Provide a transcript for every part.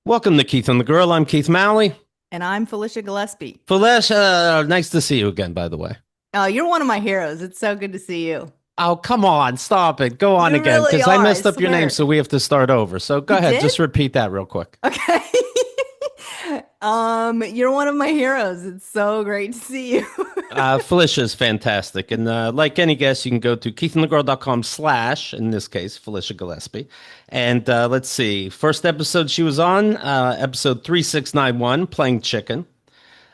Welcome to Keith and the Girl. I'm Keith Malley. And I'm Felicia Gillespie. Felicia, nice to see you again, by the way. Oh, you're one of my heroes. It's so good to see you. Oh, come on, stop it. Go on You again, really because I are, I messed up your name, swear. so we have to start over. So go You ahead, did? just repeat that real quick. Okay. You're one of my heroes. It's so great to see you. Felicia is fantastic. And like any guest, you can go to keithandthegirl.com/ in this case, Felicia Gillespie. And let's see, first episode she was on, episode 3691, Playing Chicken.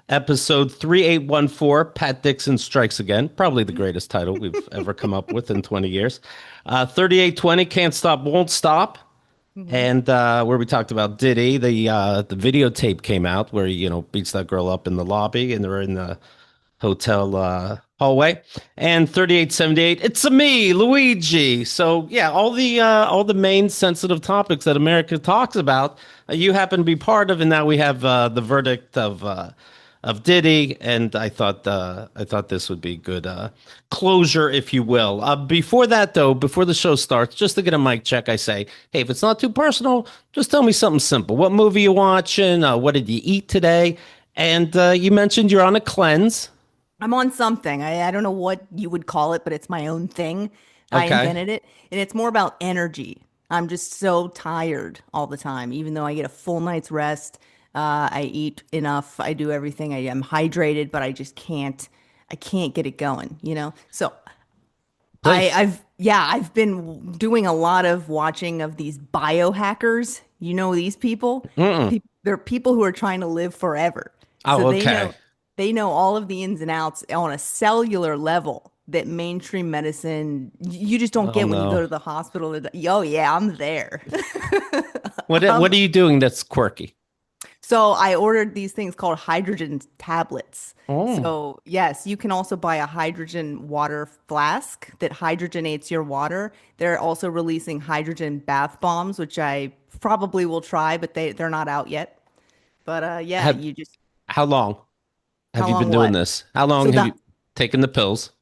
Episode 3814, Pat Dixon Strikes Again. Probably the greatest title we've ever come up with in 20 years. 3820, Can't Stop, Won't Stop. Mhm. And where we talked about Diddy, the videotape came out where he, beats that girl up in the lobby and they're in the hotel hallway. And 3878, it's a me, Luigi. So yeah, all the main sensitive topics that America talks about, you happen to be part of, and now we have the verdict of Diddy, and I thought this would be good closure, if you will. Before that, though, before the show starts, just to get a mic check, I say, hey, if it's not too personal, just tell me something simple. What movie you watching? What did you eat today? And you mentioned you're on a cleanse. I'm on something. I don't know what you would call it, but it's my own thing. I Okay. invented it, and it's more about energy. I'm just so tired all the time, even though I get a full night's rest. I eat enough. I do everything. I am hydrated, but I just can't. I can't get it going. So Please. I've been doing a lot of watching of these biohackers. You know these people? Mm-mm. They're people who are trying to live forever. So Oh, okay. they know all of the ins and outs on a cellular level that mainstream medicine you just don't Oh get when you go no. to the hospital. Oh yeah, I'm there. What Um, are you doing that's quirky? So I ordered these things called hydrogen tablets. Oh. So yes, you can also buy a hydrogen water flask that hydrogenates your water. They're also releasing hydrogen bath bombs, which I probably will try, but they're not out yet. But yeah, Have you just how long have how you long been doing what? this? How long So have you that taken the pills?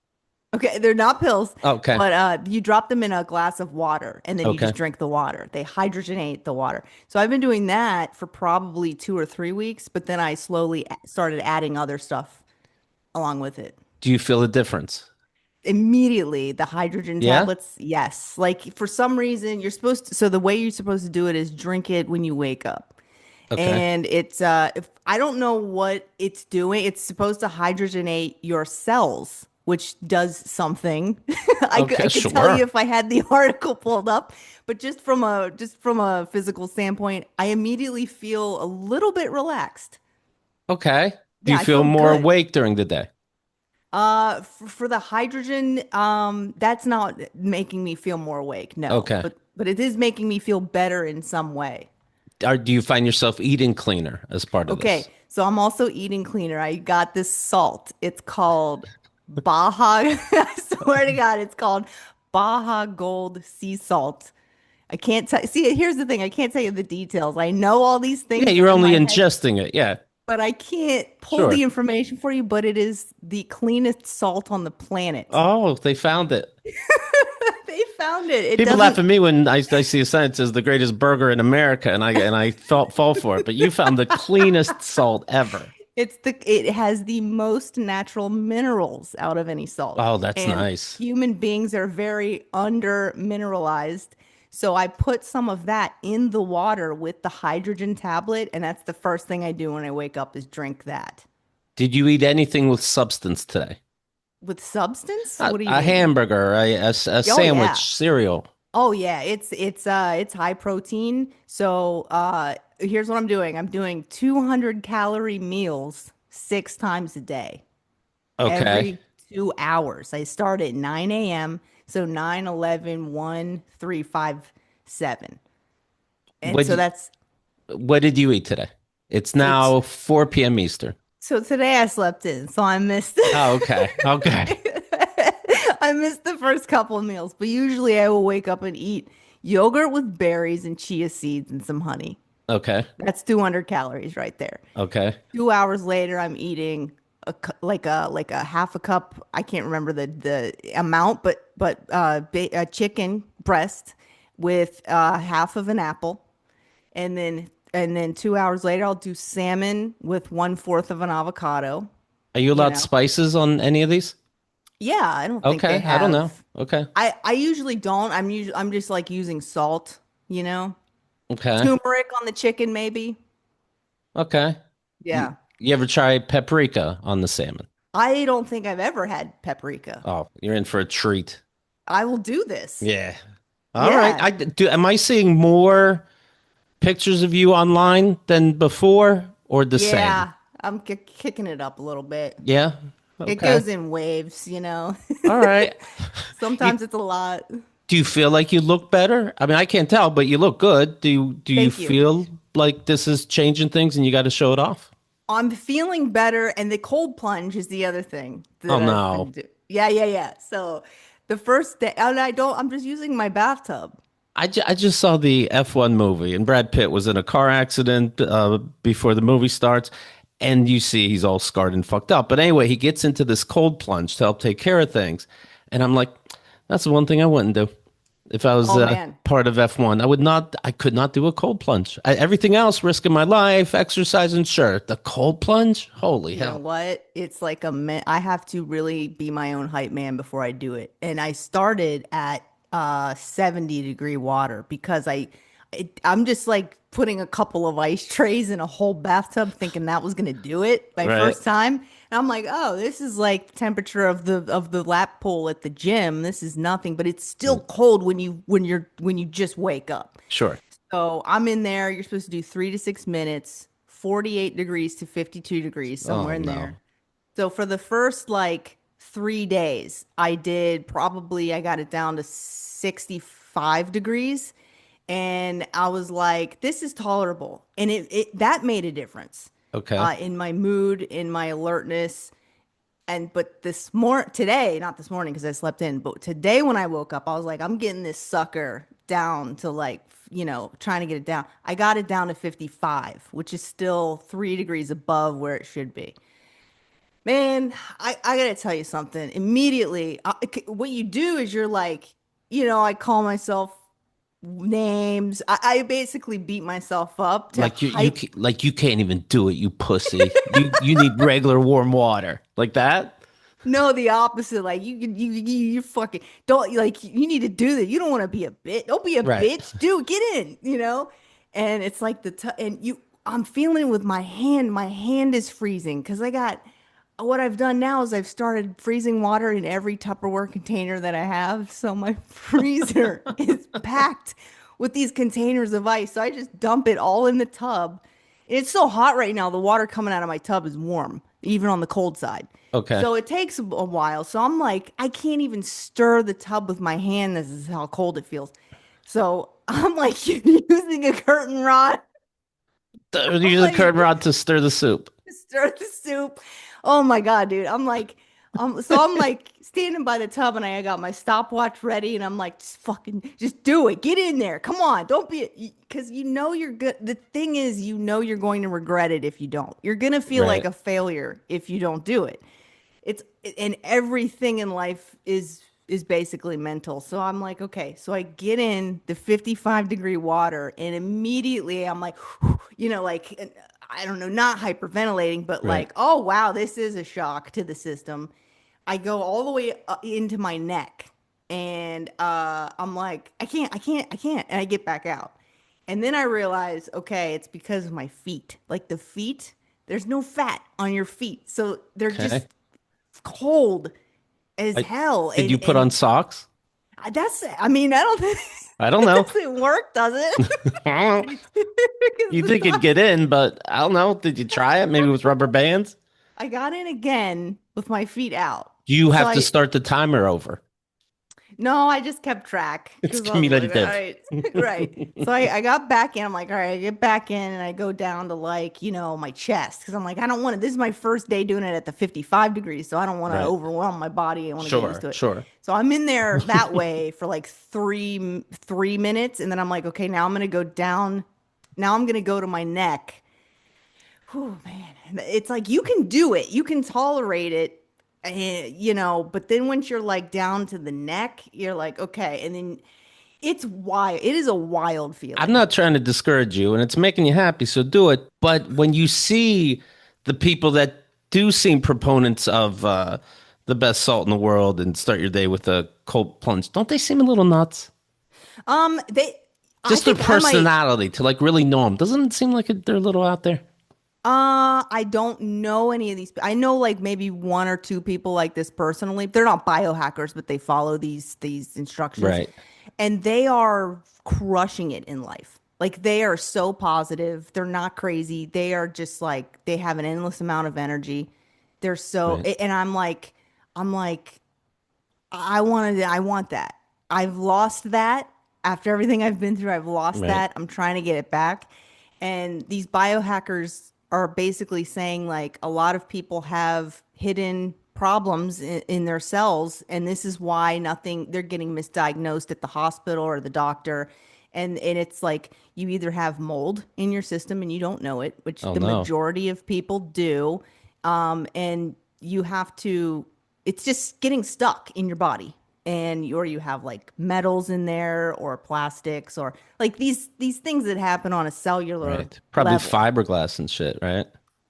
okay, they're not pills, Okay. but you drop them in a glass of water and then you Okay. just drink the water. They hydrogenate the water. So I've been doing that for probably 2 or 3 weeks, but then I slowly started adding other stuff along with it. Do you feel a difference? Immediately, the hydrogen Yeah? tablets, yes. Like for some reason, you're supposed to, so the way you're supposed to do it is drink it when you wake up. Okay. And it's if I don't know what it's doing, it's supposed to hydrogenate your cells, which does something. Okay, I could tell sure. you if I had the article pulled up, but just from a physical standpoint, I immediately feel a little bit relaxed. Okay. Do Yeah, you I feel feel more good. awake during the day? For the hydrogen, that's not making me feel more awake, no. Okay. But it is making me feel better in some way. Do you find yourself eating cleaner as part of Okay, this? so I'm also eating cleaner. I got this salt. It's called Baja. I swear to God, it's called Baja Gold Sea Salt. I can't tell. See, here's the thing. I can't tell you the details. I know all these Yeah, things. you're They're in only my head, ingesting it. Yeah, but I can't pull sure. the information for you. But it is the cleanest salt on the planet. Oh, they found it. They found it. It People laugh doesn't. at me when I see a sign that says the greatest burger in America, and I fall for it. But you found the cleanest salt ever. It has the most natural minerals out of any salt. Oh, that's And nice. human beings are very under mineralized. So I put some of that in the water with the hydrogen tablet, and that's the first thing I do when I wake up is drink that. Did you eat anything with substance today? With substance? A, What do you a mean? hamburger, a Oh yeah. sandwich, cereal. Oh yeah, it's high protein. So here's what I'm doing. I'm doing 200 calorie meals 6 times a day. Okay. Every 2 hours. I start at 9 a.m. So 9, 11, 1, 3, 5, 7. And What so d- that's what did you eat today? It's so now 4 p.m. Eastern. so today I slept in. So I missed Oh, okay. Okay. I missed the first couple of meals, but usually I will wake up and eat yogurt with berries and chia seeds and some honey. Okay. That's 200 calories right there. Okay. 2 hours later, I'm eating like a half a cup. I can't remember the amount, but a chicken breast with half of an apple, and then And then 2 hours later, I'll do salmon with 1/4 of an avocado, Are you you allowed know. spices on any of these? Yeah, I don't think they Okay, I don't know. have. Okay, I usually don't. I'm just like using salt, you know. okay, Turmeric on the chicken, maybe. okay. You Yeah. you ever try paprika on the salmon? I don't think I've ever had paprika. Oh, you're in for a treat. I will do this. Yeah. All right. Yeah. I do. Am I seeing more pictures of you online than before, or the same? Yeah. I'm kicking it up a little bit. Yeah. It Okay. goes in waves, you know. All right. You Sometimes it's a lot. do you feel like you look better? I mean, I can't tell, but you look good. Do you Thank you. feel like this is changing things and you got to show it off? I'm feeling better, and the cold plunge is the other thing Oh that I've been no. doing. Yeah, yeah, yeah. So the first day, and I'm just using my bathtub. I just saw the F1 movie, and Brad Pitt was in a car accident before the movie starts, and you see he's all scarred and fucked up. But anyway, he gets into this cold plunge to help take care of things, and I'm like, that's the one thing I wouldn't do if I was Oh man. part of F1. I would not. I could not do a cold plunge. Everything else, risking my life, exercising, sure. The cold plunge, holy You know hell! what? It's like I have to really be my own hype man before I do it. And I started at 70-degree water because I'm just like putting a couple of ice trays in a whole bathtub thinking that was gonna do it my Right, first time. And I'm like, "Oh, this is like the temperature of the lap pool at the gym. This is nothing, but it's still cold when you just wake up." sure. So I'm in there. You're supposed to do 3 to 6 minutes, 48 degrees to 52 degrees, somewhere Oh in no. there. So for the first like 3 days, I got it down to 65 degrees. And I was like, this is tolerable. And that made a difference Okay. in my mood, in my alertness. And but today, not this morning because I slept in, but today when I woke up, I was like, I'm getting this sucker down to like, trying to get it down. I got it down to 55, which is still 3 degrees above where it should be. Man, I gotta tell you something. Immediately, what you do is you're like, I call myself names. I basically beat myself up to hype. Like you can't even do it, you pussy. You need regular warm water like that. No, the opposite. Like you fucking don't like. You need to do that. You don't want to be a bitch. Don't be a Right. bitch. Dude, get in. And it's like and you. I'm feeling it with my hand. My hand is freezing because I got. What I've done now is I've started freezing water in every Tupperware container that I have. So my freezer is packed with these containers of ice. So I just dump it all in the tub. And it's so hot right now. The water coming out of my tub is warm, even on the cold side. Okay. So it takes a while. So I'm like, I can't even stir the tub with my hand. This is how cold it feels. So I'm like using a curtain rod. I'm Use a like, curtain rod to stir the soup. stir the soup. Oh my God, dude. I'm like standing by the tub and I got my stopwatch ready and I'm like, just do it. Get in there. Come on. Don't be, because you're good. The thing is, you're going to regret it if you don't. You're going to feel like Right. a failure if you don't do it. It's and everything in life is basically mental. So I'm like, okay, so I get in the 55-degree water and immediately I'm like, like I don't know, not hyperventilating, but Right. like, oh wow, this is a shock to the system. I go all the way into my neck and I'm like, I can't. And I get back out. And then I realize, okay, it's because of my feet. Like the feet, there's no fat on your feet. So they're Okay. just cold as hell. Did you And put on socks? I mean, I don't think I don't it know. doesn't work, does You it? Because think it'd get in, but I don't know. Did you try it? Maybe with rubber bands? I got in again with my feet out. You So have to start the timer over. no, I just kept track It's because I was like, all cumulative. right, right. So I got back in. I'm like, all right, I get back in and I go down to like, my chest because I'm like, I don't want to. This is my first day doing it at the 55 degrees. So I don't want to Right. overwhelm my body. I want to get used Sure. to it. Sure. So I'm in there that way for like 3 minutes. And then I'm like, okay, now I'm going to go down. Now I'm going to go to my neck. Oh man, it's like you can do it. You can tolerate it, but then once you're like down to the neck, you're like, okay. And then It's wild. It is a wild I'm feeling. not trying to discourage you, and it's making you happy, so do it. But when you see the people that do seem proponents of the best salt in the world and start your day with a cold plunge, don't they seem a little nuts? They, I Just their think I might. personality to like really know them. Doesn't it seem like they're a little out there? I don't know any of these. I know like maybe one or two people like this personally. They're not biohackers, but they follow these instructions, Right, and they are crushing it in life. Like they are so positive. They're not crazy. They are just like they have an endless amount of energy. They're so, right, and I'm like, I want that. I've lost that after everything I've been through. I've lost right. that. I'm trying to get it back. And these biohackers are basically saying like a lot of people have hidden problems in their cells, and this is why nothing, they're getting misdiagnosed at the hospital or the doctor. And it's like you either have mold in your system and you don't know it, which Oh the no, majority of people do. And you have to, it's just getting stuck in your body. And or you have like metals in there or plastics or like these things that happen on a cellular right. Probably level. fiberglass and shit, right?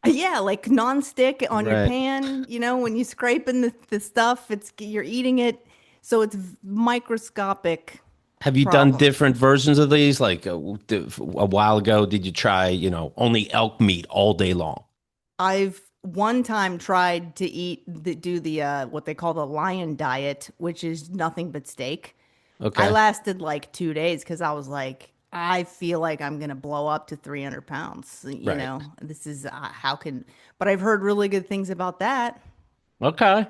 Yeah, like nonstick on your Right. pan, when you scraping the stuff, it's you're eating it. So it's microscopic Have you done problems. different versions of these? Like a while ago, did you try, only elk meat all day long? I've one time tried to do the what they call the lion diet, which is nothing but steak. I Okay, lasted like 2 days because I was like, I feel like I'm gonna blow up to 300 pounds. right. This is how can, but I've heard really good things about that. Okay.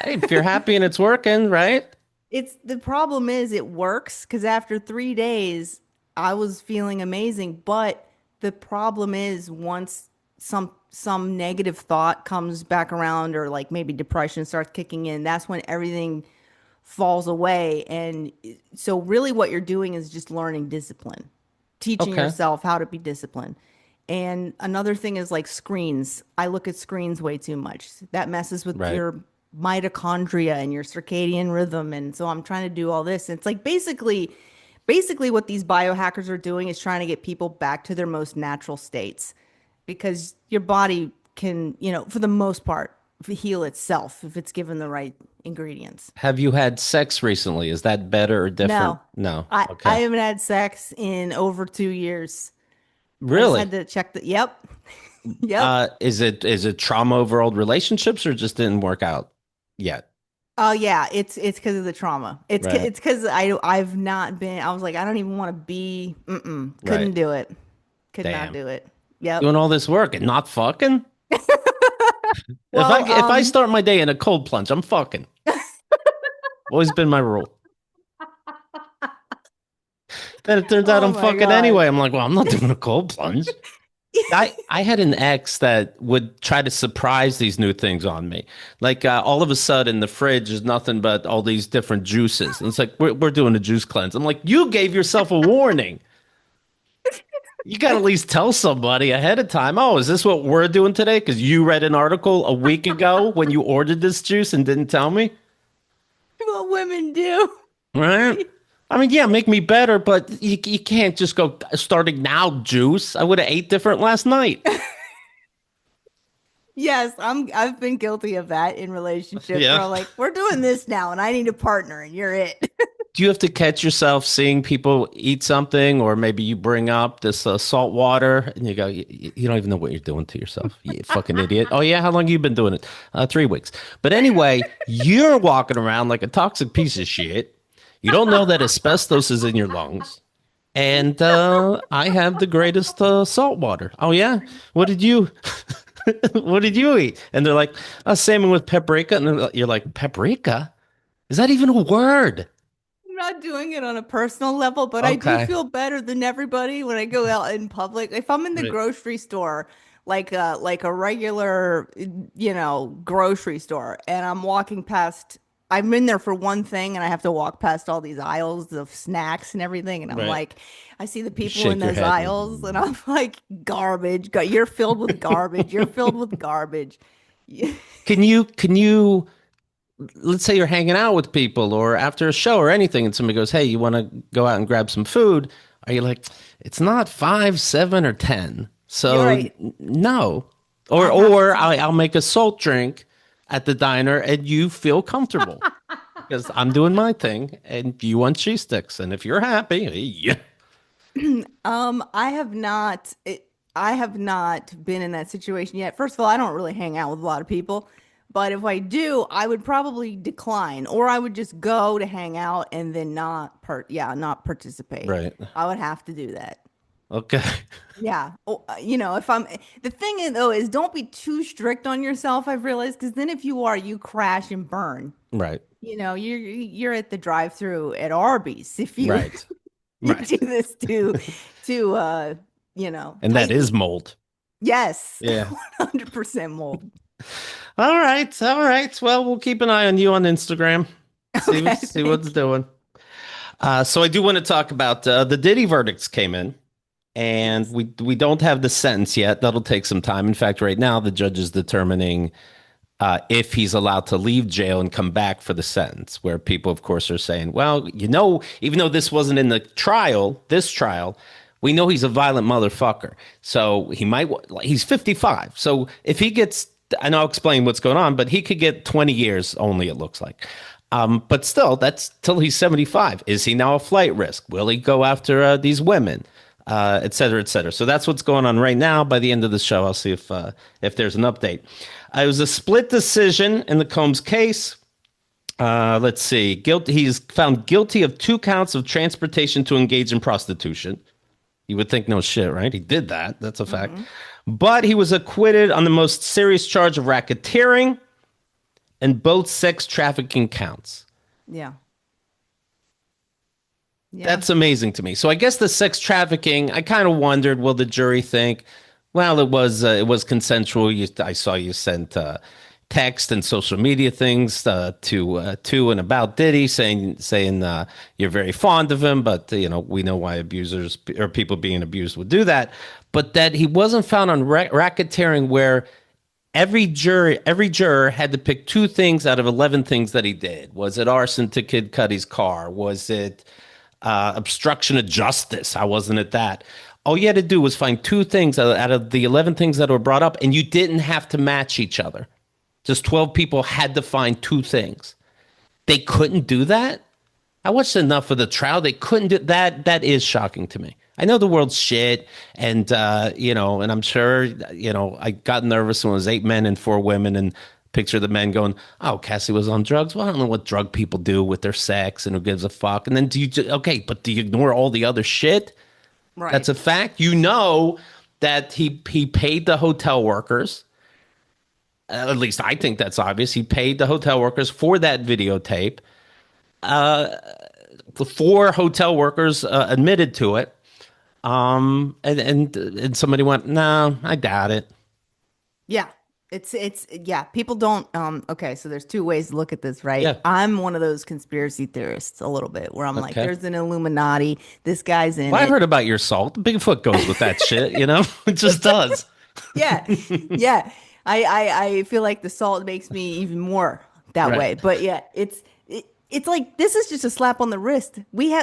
Hey, if you're happy and it's working, right? It's the problem is it works because after 3 days, I was feeling amazing. But the problem is once some negative thought comes back around or like maybe depression starts kicking in, that's when everything falls away. And so really what you're doing is just learning discipline, teaching Okay. yourself how to be disciplined. And another thing is like screens. I look at screens way too much. That messes with Right. your mitochondria and your circadian rhythm. And so I'm trying to do all this. And it's like basically what these biohackers are doing is trying to get people back to their most natural states because your body can, for the most part, heal itself if it's given the right ingredients. Have you had sex recently? Is that better or different? No, No. I Okay. haven't had sex in over 2 years. I just Really? had to check yep, yep. Is it trauma over old relationships or just didn't work out yet? Oh yeah, it's because of the trauma. Right. It's because I've not been. I was like, I don't even want to be. Couldn't Right. do it. Could not Damn. do it. Yep. Doing all this work and not fucking? Well, If I start my day in a cold plunge, I'm fucking. Always been my rule. Then it turns out oh I'm my fucking God. anyway. I'm like, well, I'm not doing a cold plunge. I had an ex that would try to surprise these new things on me. Like all of a sudden, the fridge is nothing but all these different juices. And it's like, we're doing a juice cleanse. I'm like, you gave yourself a warning. You got to at least tell somebody ahead of time. Oh, is this what we're doing today? Because you read an article a week ago when you ordered this juice and didn't tell me. What women do. Right? I mean, yeah, make me better, but you can't just go starting now juice. I would have ate different last night. Yes, I've been guilty of that in relationships where Yeah. I'm like, we're doing this now and I need a partner and you're it. Do you have to catch yourself seeing people eat something, or maybe you bring up this salt water and you go, you don't even know what you're doing to yourself, you fucking idiot. Oh, yeah, how long you been doing it? 3 weeks. But anyway, you're walking around like a toxic piece of shit. You don't know that asbestos is in your lungs. And I have the greatest salt water. Oh, yeah? What did you. What did you eat? And they're like, salmon with paprika. And you're like, paprika? Is that even a word? I'm not doing it on a personal level, but I do Okay. feel better than everybody when I go out in public. If I'm in the Right. grocery store, like a regular, grocery store, and I'm walking past, I'm in there for one thing, and I have to walk past all these aisles of snacks and everything, and I'm Right. like, I see the You people in shake your those head. aisles, and I'm like, garbage. You're filled with garbage. You're filled with garbage. Can you let's say you're hanging out with people or after a show or anything, and somebody goes, "Hey, you want to go out and grab some food?" Are you like, "It's not 5, 7, or 10, You're so right. no," I have or to. I'll make a salt drink at the diner, and you feel comfortable because I'm doing my thing, and you want cheese sticks, and if you're happy, yeah, I have not. I have not been in that situation yet. First of all, I don't really hang out with a lot of people, but if I do, I would probably decline, or I would just go to hang out and then not participate. right, I would have to do that. okay, Yeah. If I'm the thing is though is don't be too strict on yourself, I've realized, because then if you are, you crash and burn. right, You're at the drive-through at Arby's if you right, you do right, this to and that is tightly. mold. Yes, Yeah. 100% mold. All right, all right. Well, we'll keep an eye on you on Instagram. Okay, See what's thank you. doing. So I do want to talk about the Diddy verdicts came in, and Yes. we don't have the sentence yet. That'll take some time. In fact, right now the judge is determining if he's allowed to leave jail and come back for the sentence. Where people, of course, are saying, "Well, even though this wasn't in the trial, this trial." We know he's a violent motherfucker. So he's 55. So if he gets, and I'll explain what's going on, but he could get 20 years only, it looks like. But still, that's till he's 75. Is he now a flight risk? Will he go after these women? Et cetera, et cetera. So that's what's going on right now. By the end of the show, I'll see if there's an update. It was a split decision in the Combs case. Let's see. He's found guilty of 2 counts of transportation to engage in prostitution. You would think no shit, right? He did that. That's a fact. Hmm. But he was acquitted on the most serious charge of racketeering and both sex trafficking counts. Yeah. Yeah. That's amazing to me. So I guess the sex trafficking, I kind of wondered, will the jury think, well, it was consensual. I saw you sent text and social media things to and about Diddy, saying you're very fond of him, but we know why abusers or people being abused would do that. But that he wasn't found on racketeering, where every juror had to pick 2 things out of 11 things that he did. Was it arson to Kid Cudi's car? Was it obstruction of justice? I wasn't at that. All you had to do was find 2 things out of the 11 things that were brought up, and you didn't have to match each other. Just 12 people had to find 2 things. They couldn't do that. I watched enough of the trial. They couldn't do that. That is shocking to me. I know the world's shit, and and I'm sure, I got nervous when it was 8 men and 4 women, and picture the men going, "Oh, Cassie was on drugs." Well, I don't know what drug people do with their sex, and who gives a fuck. And then okay, but do you ignore all the other shit? Right. That's a fact. You know that he paid the hotel workers. At least I think that's obvious. He paid the hotel workers for that videotape. The 4 hotel workers admitted to it. And somebody went, "No, I doubt it." Yeah. It's yeah, people don't okay, so there's 2 ways to look at this, right? Yeah. I'm one of those conspiracy theorists a little bit where I'm like, Okay. there's an Illuminati, this guy's in Well, I it. heard about your salt. Bigfoot goes with that shit, It just does. Yeah. Yeah. I feel like the salt makes me even more that way. Right. But yeah, it's like this is just a slap on the wrist.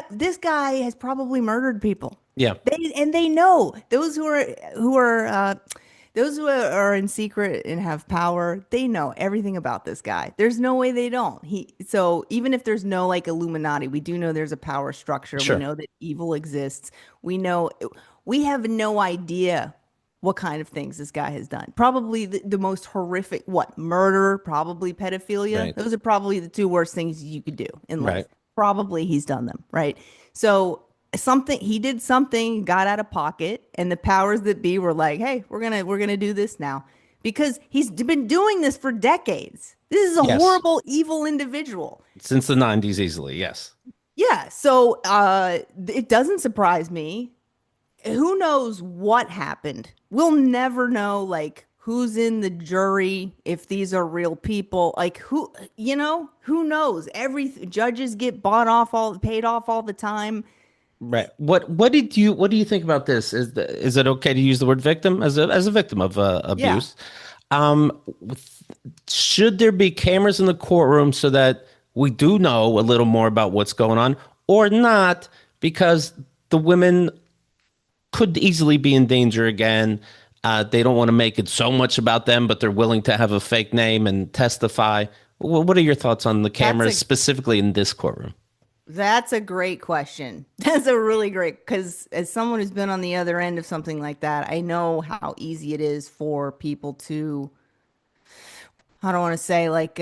This guy has probably murdered people. Yeah. They know those who are in secret and have power, they know everything about this guy. There's no way they don't. So even if there's no like Illuminati, we do know there's a power structure. We Sure. know that evil exists. We have no idea what kind of things this guy has done. Probably the most horrific, what, murder, probably pedophilia. Right. Those are probably the 2 worst things you could do in life. Right. Probably he's done them, right? So he did something, got out of pocket, and the powers that be were like, "Hey, we're gonna do this now," because he's been doing this for decades. This is a Yes. horrible, evil individual. Since the 90s, easily. Yes. Yeah, so it doesn't surprise me. Who knows what happened? We'll never know, like, who's in the jury, if these are real people. Like, who knows? Judges get paid off all the time. Right. What do you think about this? Is it okay to use the word victim as a victim of Yeah. abuse? Should there be cameras in the courtroom so that we do know a little more about what's going on, or not? Because the women could easily be in danger again. They don't want to make it so much about them, but they're willing to have a fake name and testify. What are your thoughts on the That's cameras a specifically in this courtroom? that's a great question. That's a really great because as someone who's been on the other end of something like that, I know how easy it is for people to, I don't want to say like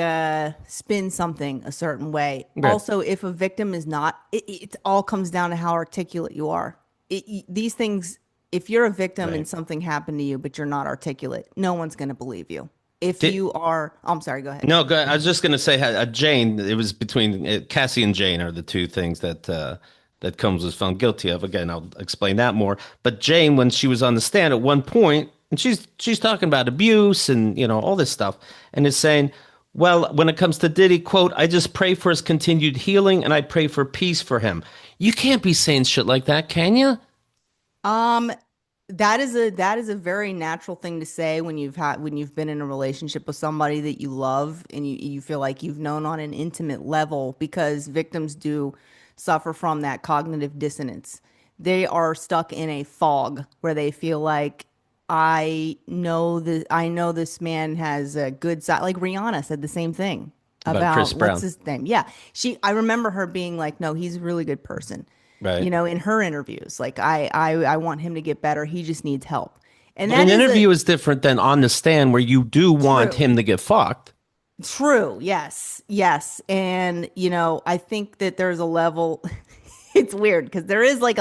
spin something a certain way. Right. Also, if a victim is not, it all comes down to how articulate you are. These things, if you're a victim and Right. something happened to you, but you're not articulate, no one's going to believe you. If Did, you are, I'm sorry, go ahead. no, I was just going to say, Jane. It was between Cassie and Jane are the two things that Combs was found guilty of. Again, I'll explain that more. But Jane, when she was on the stand at one point, and she's talking about abuse and all this stuff, and is saying, "Well, when it comes to Diddy, quote, I just pray for his continued healing, and I pray for peace for him." You can't be saying shit like that, can you? Um, that is a very natural thing to say when you've been in a relationship with somebody that you love and you feel like you've known on an intimate level because victims do suffer from that cognitive dissonance. They are stuck in a fog where they feel like I know this man has a good side. Like Rihanna said the same thing About Chris about what's Brown, his name? Yeah. I remember her being like, no, he's a really good person. right? In her interviews, like I want him to get better. He just needs help. And But that an is a interview is different than on the stand where you do want true. him to get fucked. True. Yes. Yes. And I think that there's a level it's weird because there is like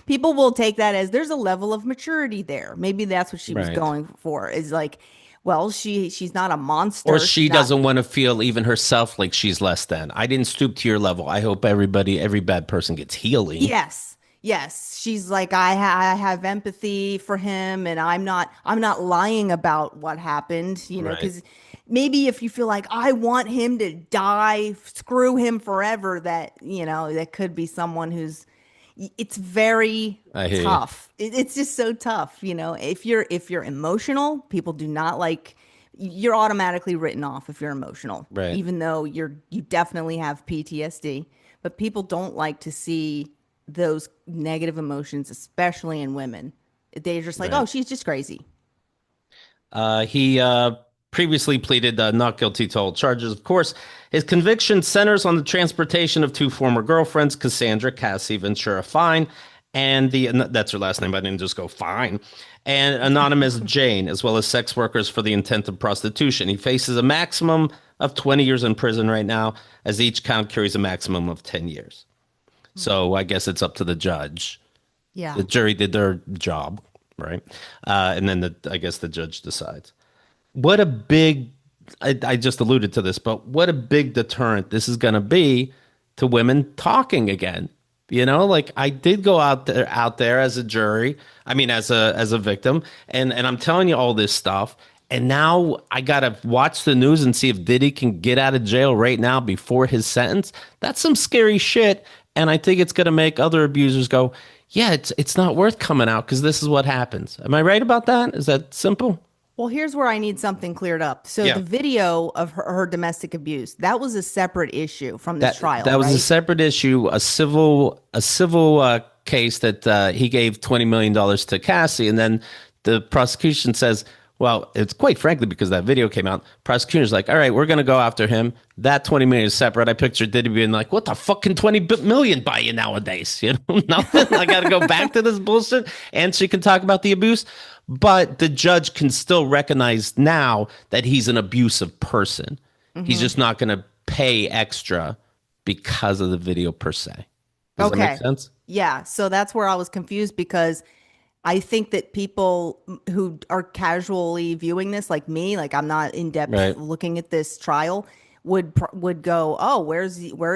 people will take that as there's a level of maturity there. Maybe that's what she was Right. going for is like, well, she's not a Or monster. she She's not. doesn't want to feel even herself like she's less than. I didn't stoop to your level. I hope every bad person gets healing. Yes. Yes. She's like, I have empathy for him and I'm not lying about what happened, Right. because maybe if you feel like I want him to die, screw him forever, that could be someone who's it's very I hear you. tough. It's just so tough, if you're emotional, people do not like you're automatically written off if you're emotional, Right. even though you definitely have PTSD, but people don't like to see those negative emotions, especially in women. They're just like, Right. oh, she's just crazy. He previously pleaded not guilty to all charges. Of course, his conviction centers on the transportation of two former girlfriends, Cassandra Cassie Ventura Fine, and that's her last name. I didn't just go Fine, and anonymous Jane, as well as sex workers for the intent of prostitution. He faces a maximum of 20 years in prison right now, as each count carries a maximum of 10 years. So I guess it's up to the judge. Yeah. The jury did their job, right? And then I guess the judge decides. What a big, I just alluded to this, but what a big deterrent this is going to be to women talking again. Like I did go out there as a jury. I mean, as a victim, and I'm telling you all this stuff. And now I gotta watch the news and see if Diddy can get out of jail right now before his sentence. That's some scary shit. And I think it's gonna make other abusers go, yeah, it's not worth coming out because this is what happens. Am I right about that? Is that simple? Well, here's where I need something cleared up. So Yeah. the video of her domestic abuse, that was a separate issue from this That trial, was a right? separate issue, a civil case that he gave $20 million to Cassie, and then the prosecution says, well, it's quite frankly because that video came out. Prosecutor's like, all right, we're gonna go after him. That 20 million is separate. I picture Diddy being like, what the fuck can 20 million buy you nowadays? Nothing. I got to go back to this bullshit, and she can talk about the abuse. But the judge can still recognize now that he's an abusive person. He's Hmm. just not going to pay extra because of the video per se. Does that make Okay. sense? Yeah. So that's where I was confused because I think that people who are casually viewing this, like me, like I'm not in depth Right. looking at this trial, would go, oh, where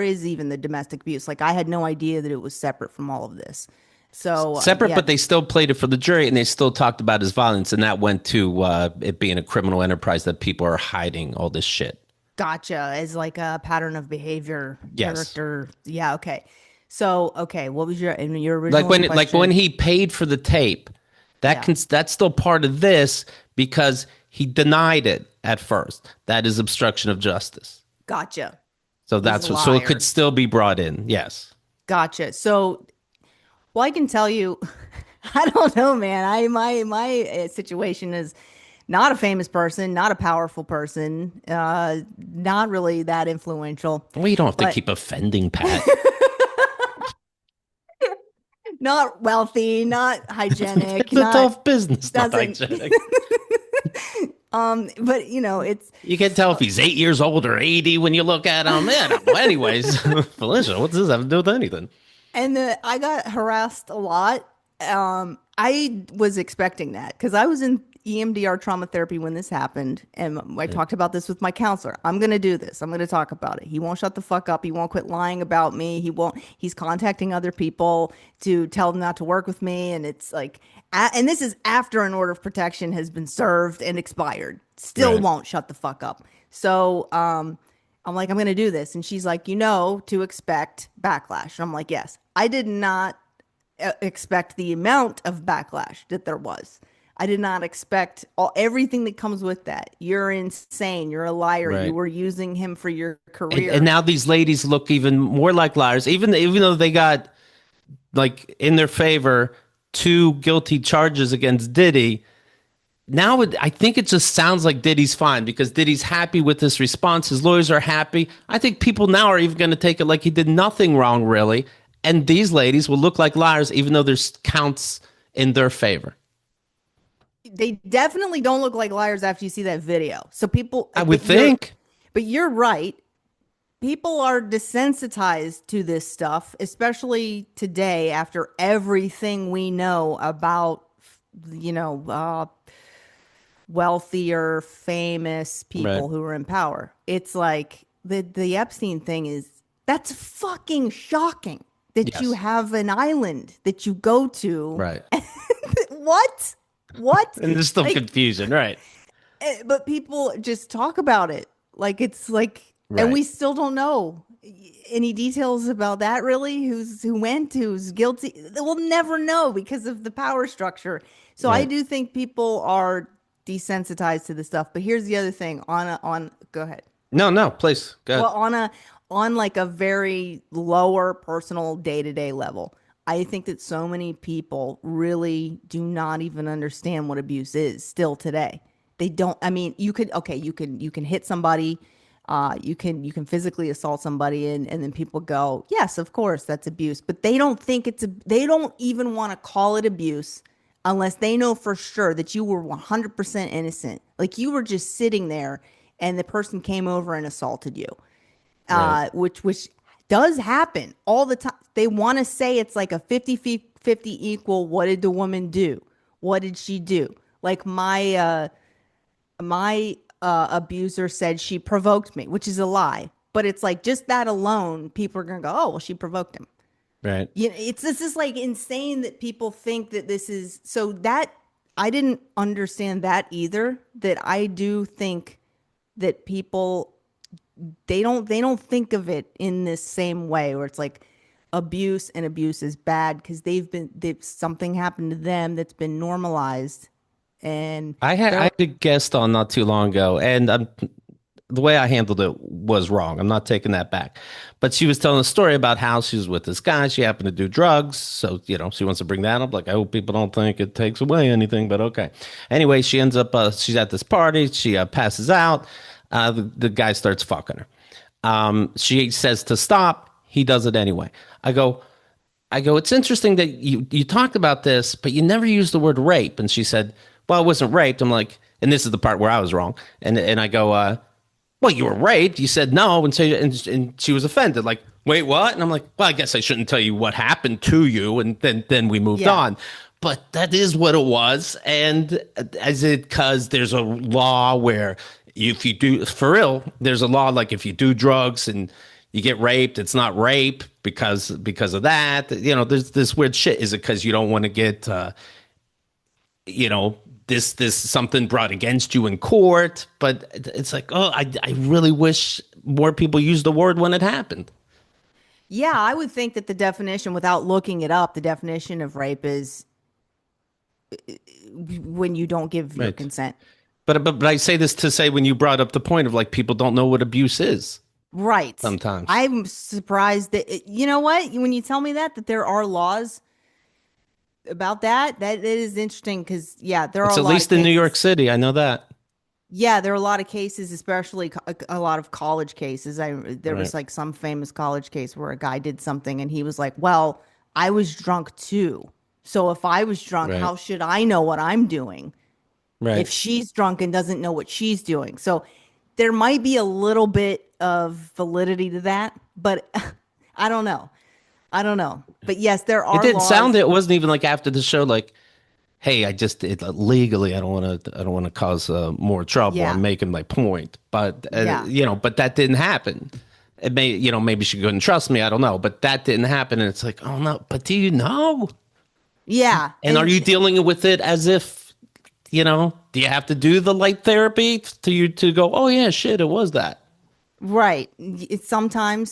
is even the domestic abuse? Like I had no idea that it was separate from all of this. So Separate, yeah, but they still played it for the jury and they still talked about his violence. And that went to it being a criminal enterprise that people are hiding all this shit. gotcha. As like a pattern of behavior Yes. character. Yeah. Okay. So okay, what was your Like original when question? he paid for the tape, Yeah. that's still part of this because He denied it at first. That is obstruction of justice. Gotcha. So He's a that's what, so it could liar. still be brought in. Yes. Gotcha. So, well, I can tell you, I don't know, man. My situation is not a famous person, not a powerful person, not really that influential, Well, you don't have to but keep offending Pat. not wealthy, not hygienic, It's a not tough business, not doesn't. hygienic. But you know, it's You can tell if he's 8 years old or 80 when you look at him. Yeah, well, anyways, Felicia, what does this have to do with anything? I got harassed a lot. I was expecting that because I was in EMDR trauma therapy when this happened, and I talked about this with my counselor. I'm going to do this. I'm going to talk about it. He won't shut the fuck up. He won't quit lying about me. He won't. He's contacting other people to tell them not to work with me, and it's like, and this is after an order of protection has been served and expired. Still Right. won't shut the fuck up. So, I'm like, I'm going to do this. And she's like, you know, to expect backlash. And I'm like, yes. I did not expect the amount of backlash that there was. I did not expect everything that comes with that. You're insane. You're a liar. You Right. were using him for your And career. now these ladies look even more like liars, even though they got like in their favor two guilty charges against Diddy. Now I think it just sounds like Diddy's fine because Diddy's happy with this response. His lawyers are happy. I think people now are even going to take it like he did nothing wrong, really. And these ladies will look like liars, even though there's counts in their favor. They definitely don't look like liars after you see that video. So people, I would think. but you're right. People are desensitized to this stuff, especially today after everything we know about, you know, wealthier, famous Right. people who are in power. It's like the Epstein thing is that's fucking shocking that you Yes. have an island that you go to. Right. What? What? And there's still Like, confusion. Right. but people just talk about it like it's like, and Right. we still don't know any details about that really. Who went, who's guilty? We'll never know because of the power structure. So I Right. do think people are desensitized to this stuff. But here's the other thing on go ahead. No, no, please. Go Well, ahead. on like a very lower personal day-to-day level. I think that so many people really do not even understand what abuse is still today. They don't, I mean, you could, okay, you can hit somebody, you can physically assault somebody and then people go, yes, of course, that's abuse. But they don't think they don't even want to call it abuse unless they know for sure that you were 100% innocent. Like you were just sitting there and the person came over and assaulted you, Right. which does happen all the time. They want to say it's like a 50-50 equal. What did the woman do? What did she do? Like my abuser said she provoked me, which is a lie. But it's like just that alone, people are gonna go, oh well, she provoked him. Right. You know, it's this is like insane that people think that this is so that I didn't understand that either. That I do think that people they don't think of it in this same way where it's like abuse and abuse is bad because they've something happened to them that's been normalized and I they're had a guest on not too long ago, and the way I handled it was wrong. I'm not taking that back. But she was telling a story about how she was with this guy. She happened to do drugs. So, she wants to bring that up. Like, I hope people don't think it takes away anything, but okay. Anyway, she ends up, she's at this party. She passes out. The guy starts fucking her. She says to stop. He does it anyway. I go, it's interesting that you talked about this, but you never used the word rape. And she said, well, I wasn't raped. I'm like, and this is the part where I was wrong. And I go, well, you were raped. You said no. And she was offended. Like, wait, what? And I'm like, well, I guess I shouldn't tell you what happened to you. And then we moved yeah. on. But that is what it was. And because there's a law where if you do, for real, there's a law like if you do drugs and you get raped, it's not rape because of that. There's this weird shit. Is it because you don't want to get you know this something brought against you in court? But it's like, oh, I really wish more people used the word when it happened. Yeah, I would think that the definition, without looking it up, the definition of rape is when you don't give your Right. consent. But I say this to say when you brought up the point of like people don't know what abuse is Right. sometimes. I'm surprised that you know what? When you tell me that there are laws about that, that it is interesting because yeah, there are It's a at lot of least in New York cases. City. I know that. Yeah, there are a lot of cases, especially a lot of college cases. There was Right. like some famous college case where a guy did something and he was like, "Well, I was drunk too. So if I was drunk, Right. how should I know what I'm doing if Right. she's drunk and doesn't know what she's doing?" So there might be a little bit of validity to that, but I don't know. I don't know. But yes, there It are didn't sound. laws. It wasn't even like after the show. Like, hey, legally, I don't want to. I don't want to cause more trouble. I'm Yeah. making my point, but Yeah. but that didn't happen. It may, maybe she couldn't trust me. I don't know, but that didn't happen. And it's like, oh no, but do you know? Yeah. And are you dealing with it as if, do you have to do the light therapy to you to go, oh yeah, shit, it was that. Right. It's sometimes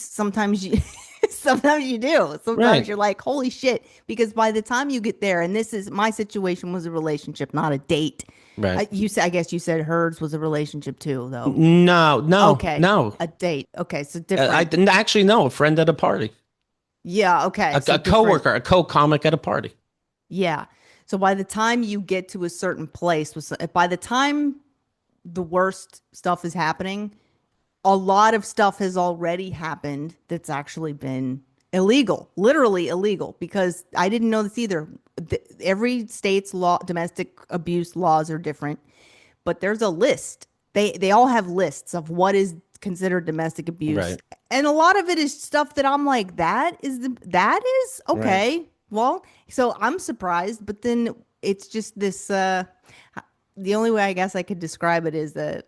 you, sometimes you do. Sometimes Right. you're like, holy shit. Because by the time you get there, and this is my situation was a relationship, not a date. Right. I guess you said hers was a relationship too, though. No, no, Okay. no. A date. Okay. So I different. didn't actually know a friend at a party, Yeah. Okay. So a different. coworker, a co-comic at a party. Yeah. So by the time you get to a certain place, by the time the worst stuff is happening, a lot of stuff has already happened that's actually been illegal, literally illegal, because I didn't know this either. Every state's law, domestic abuse laws are different, but there's a list. They all have lists of what is considered domestic abuse. Right. And a lot of it is stuff that I'm like, that is Right. okay. Well, so I'm surprised, but then it's just this the only way I guess I could describe it is that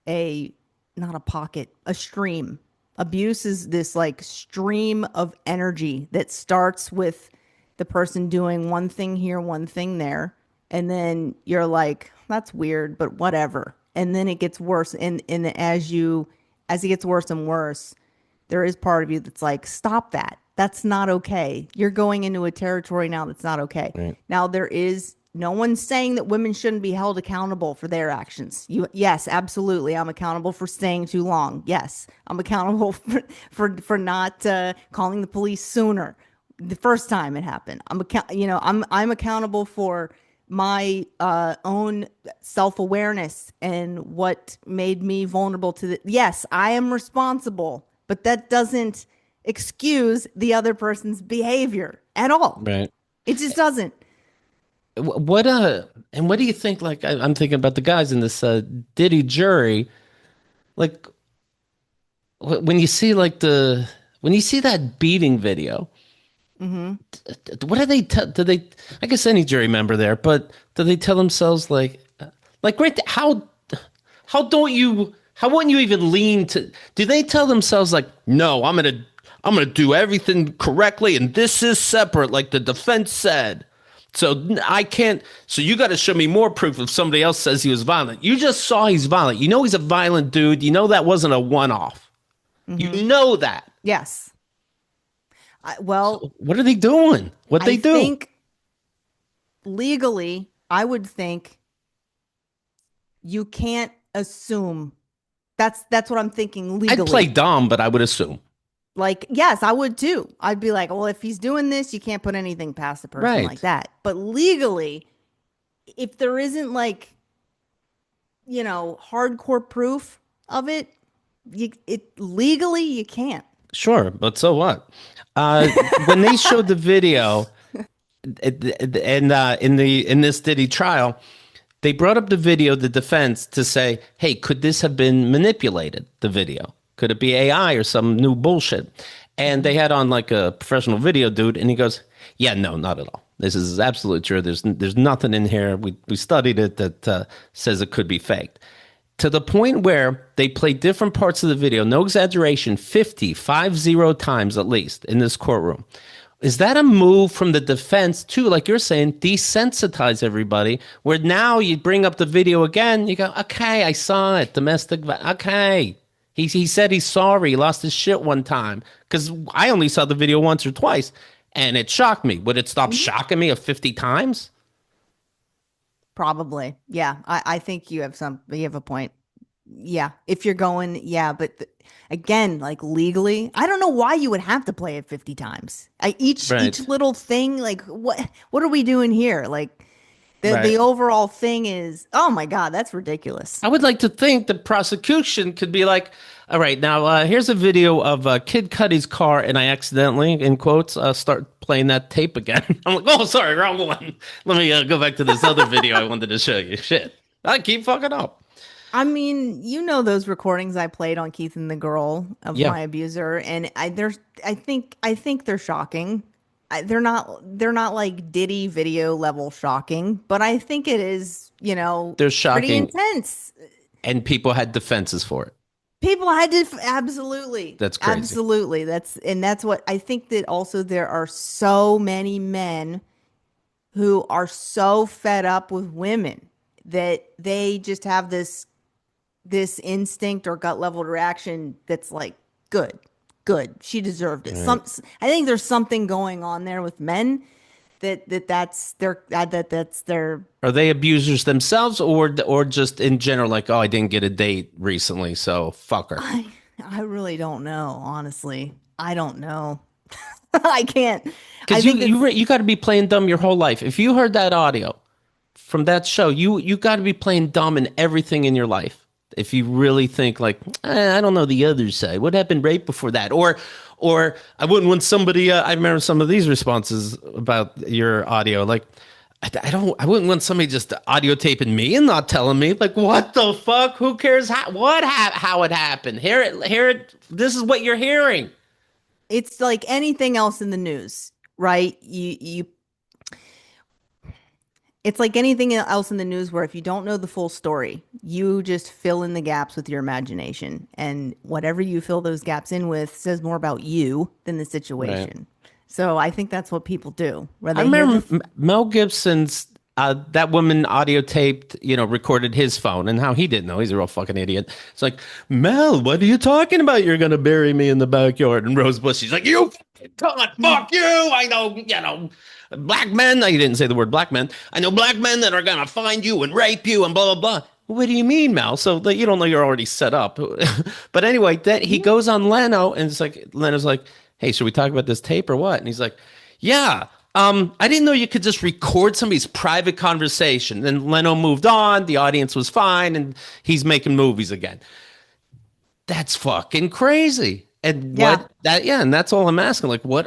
a not a pocket, a stream. Abuse is this like stream of energy that starts with the person doing one thing here, one thing there, and then you're like, that's weird, but whatever. And then it gets worse, and as it gets worse and worse, there is part of you that's like, stop that. That's not okay. You're going into a territory now that's not okay. Right. Now there is no one's saying that women shouldn't be held accountable for their actions. Yes, absolutely. I'm accountable for staying too long. Yes, I'm accountable for not calling the police sooner. The first time it happened, I'm accountable for my own self-awareness and what made me vulnerable to the. Yes, I am responsible, but that doesn't excuse the other person's behavior at all. Right. It just doesn't. What and what do you think? Like, I'm thinking about the guys in this Diddy jury. Like, when you see when you see that beating video, what do they tell? Do they? I guess any jury member there, but do they tell themselves like right? How don't you? How wouldn't you even lean to? Do they tell themselves like, no, I'm gonna do everything correctly, and this is separate, like the defense said. So I can't. So you got to show me more proof if somebody else says he was violent. You just saw he's violent. You know he's a violent dude. You know that wasn't a one-off. You know that. Yes. Well, So what are they doing? What I they do? think legally, I would think you can't assume. That's what I'm thinking I'd play legally. dumb, but I would assume. Like, yes, I would too. I'd be like, well, if he's doing this, you can't put anything past a person like Right. that. But legally, if there isn't like, hardcore proof of it, it legally you can't. Sure, but so what? When they showed the video, and in this Diddy trial, they brought up the video, the defense, to say, hey, could this have been manipulated, the video? Could it be AI or some new bullshit? And they had on like a professional video dude, and he goes, yeah, no, not at all. This is absolutely true. There's nothing in here. We studied it that says it could be faked. To the point where they played different parts of the video, no exaggeration, 50 times at least in this courtroom. Is that a move from the defense to, like you're saying, desensitize everybody? Where now you bring up the video again, you go, okay, I saw it, okay. He said he's sorry, he lost his shit one time. Because I only saw the video once or twice, and it shocked me. Would it stop shocking me of 50 times? Probably. Yeah. I think you have a point. Yeah. If you're going, yeah, but again, like legally, I don't know why you would have to play it 50 times. Each Right. little thing, like what are we doing here? Like the Right. overall thing is, oh my God, that's ridiculous. I would like to think the prosecution could be like, all right, now here's a video of Kid Cudi's car, and I accidentally, in quotes, start playing that tape again. I'm like, oh, sorry, wrong one. Let me go back to this other video I wanted to show you. Shit, I keep fucking up. I mean, you know those recordings I played on Keith and the Girl of Yeah, my abuser, and I think they're shocking. They're not like Diddy video level shocking, but I think it is, they're pretty shocking, intense. and people had defenses for it. People had to absolutely, That's crazy. absolutely. That's what I think that also there are so many men who are so fed up with women that they just have this instinct or gut level reaction that's like, good, good. She deserved it. Right. I think there's something going on there with men that's their. Are they abusers themselves, or just in general, like, oh, I didn't get a date recently, so fuck her? I really don't know, honestly. I don't know. I can't. I Because think it's you got to be playing dumb your whole life. If you heard that audio from that show, you got to be playing dumb in everything in your life. If you really think like, I don't know the other side. What happened right before that? Or I wouldn't want somebody. I remember some of these responses about your audio. Like, I don't. I wouldn't want somebody just audio taping me and not telling me. Like, what the fuck? Who cares how it happened? Hear it. Hear it. This is what you're hearing. it's like anything else in the news, right? You It's like anything else in the news where if you don't know the full story, you just fill in the gaps with your imagination. And whatever you fill those gaps in with says more about you than the Right. situation. So I think that's what people do, where I they hear remember this. Mel Gibson's that woman audio taped, recorded his phone and how he didn't know. He's a real fucking idiot. It's like, Mel, what are you talking about? You're gonna bury me in the backyard. And Rose Bush, she's like, you fucking cunt, fuck you. I know, black men. I didn't say the word black men. I know black men that are gonna find you and rape you and blah blah blah. What do you mean, Mel? So that you don't know you're already set up. But anyway, that he goes on Leno and it's like Leno's like, hey, should we talk about this tape or what? And he's like, yeah. I didn't know you could just record somebody's private conversation. Then Leno moved on, the audience was fine, and he's making movies again. That's fucking crazy. And Yeah. and that's all I'm asking. Like, what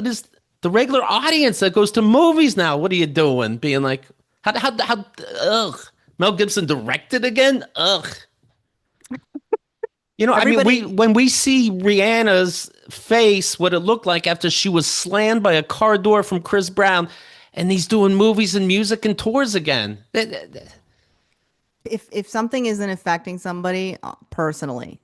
is the regular audience that goes to movies now? What are you doing? Being like, ugh. Mel Gibson directed again? Ugh. I mean, Everybody, when we see Rihanna's face, what it looked like after she was slammed by a car door from Chris Brown, and he's doing movies and music and tours again. if something isn't affecting somebody personally,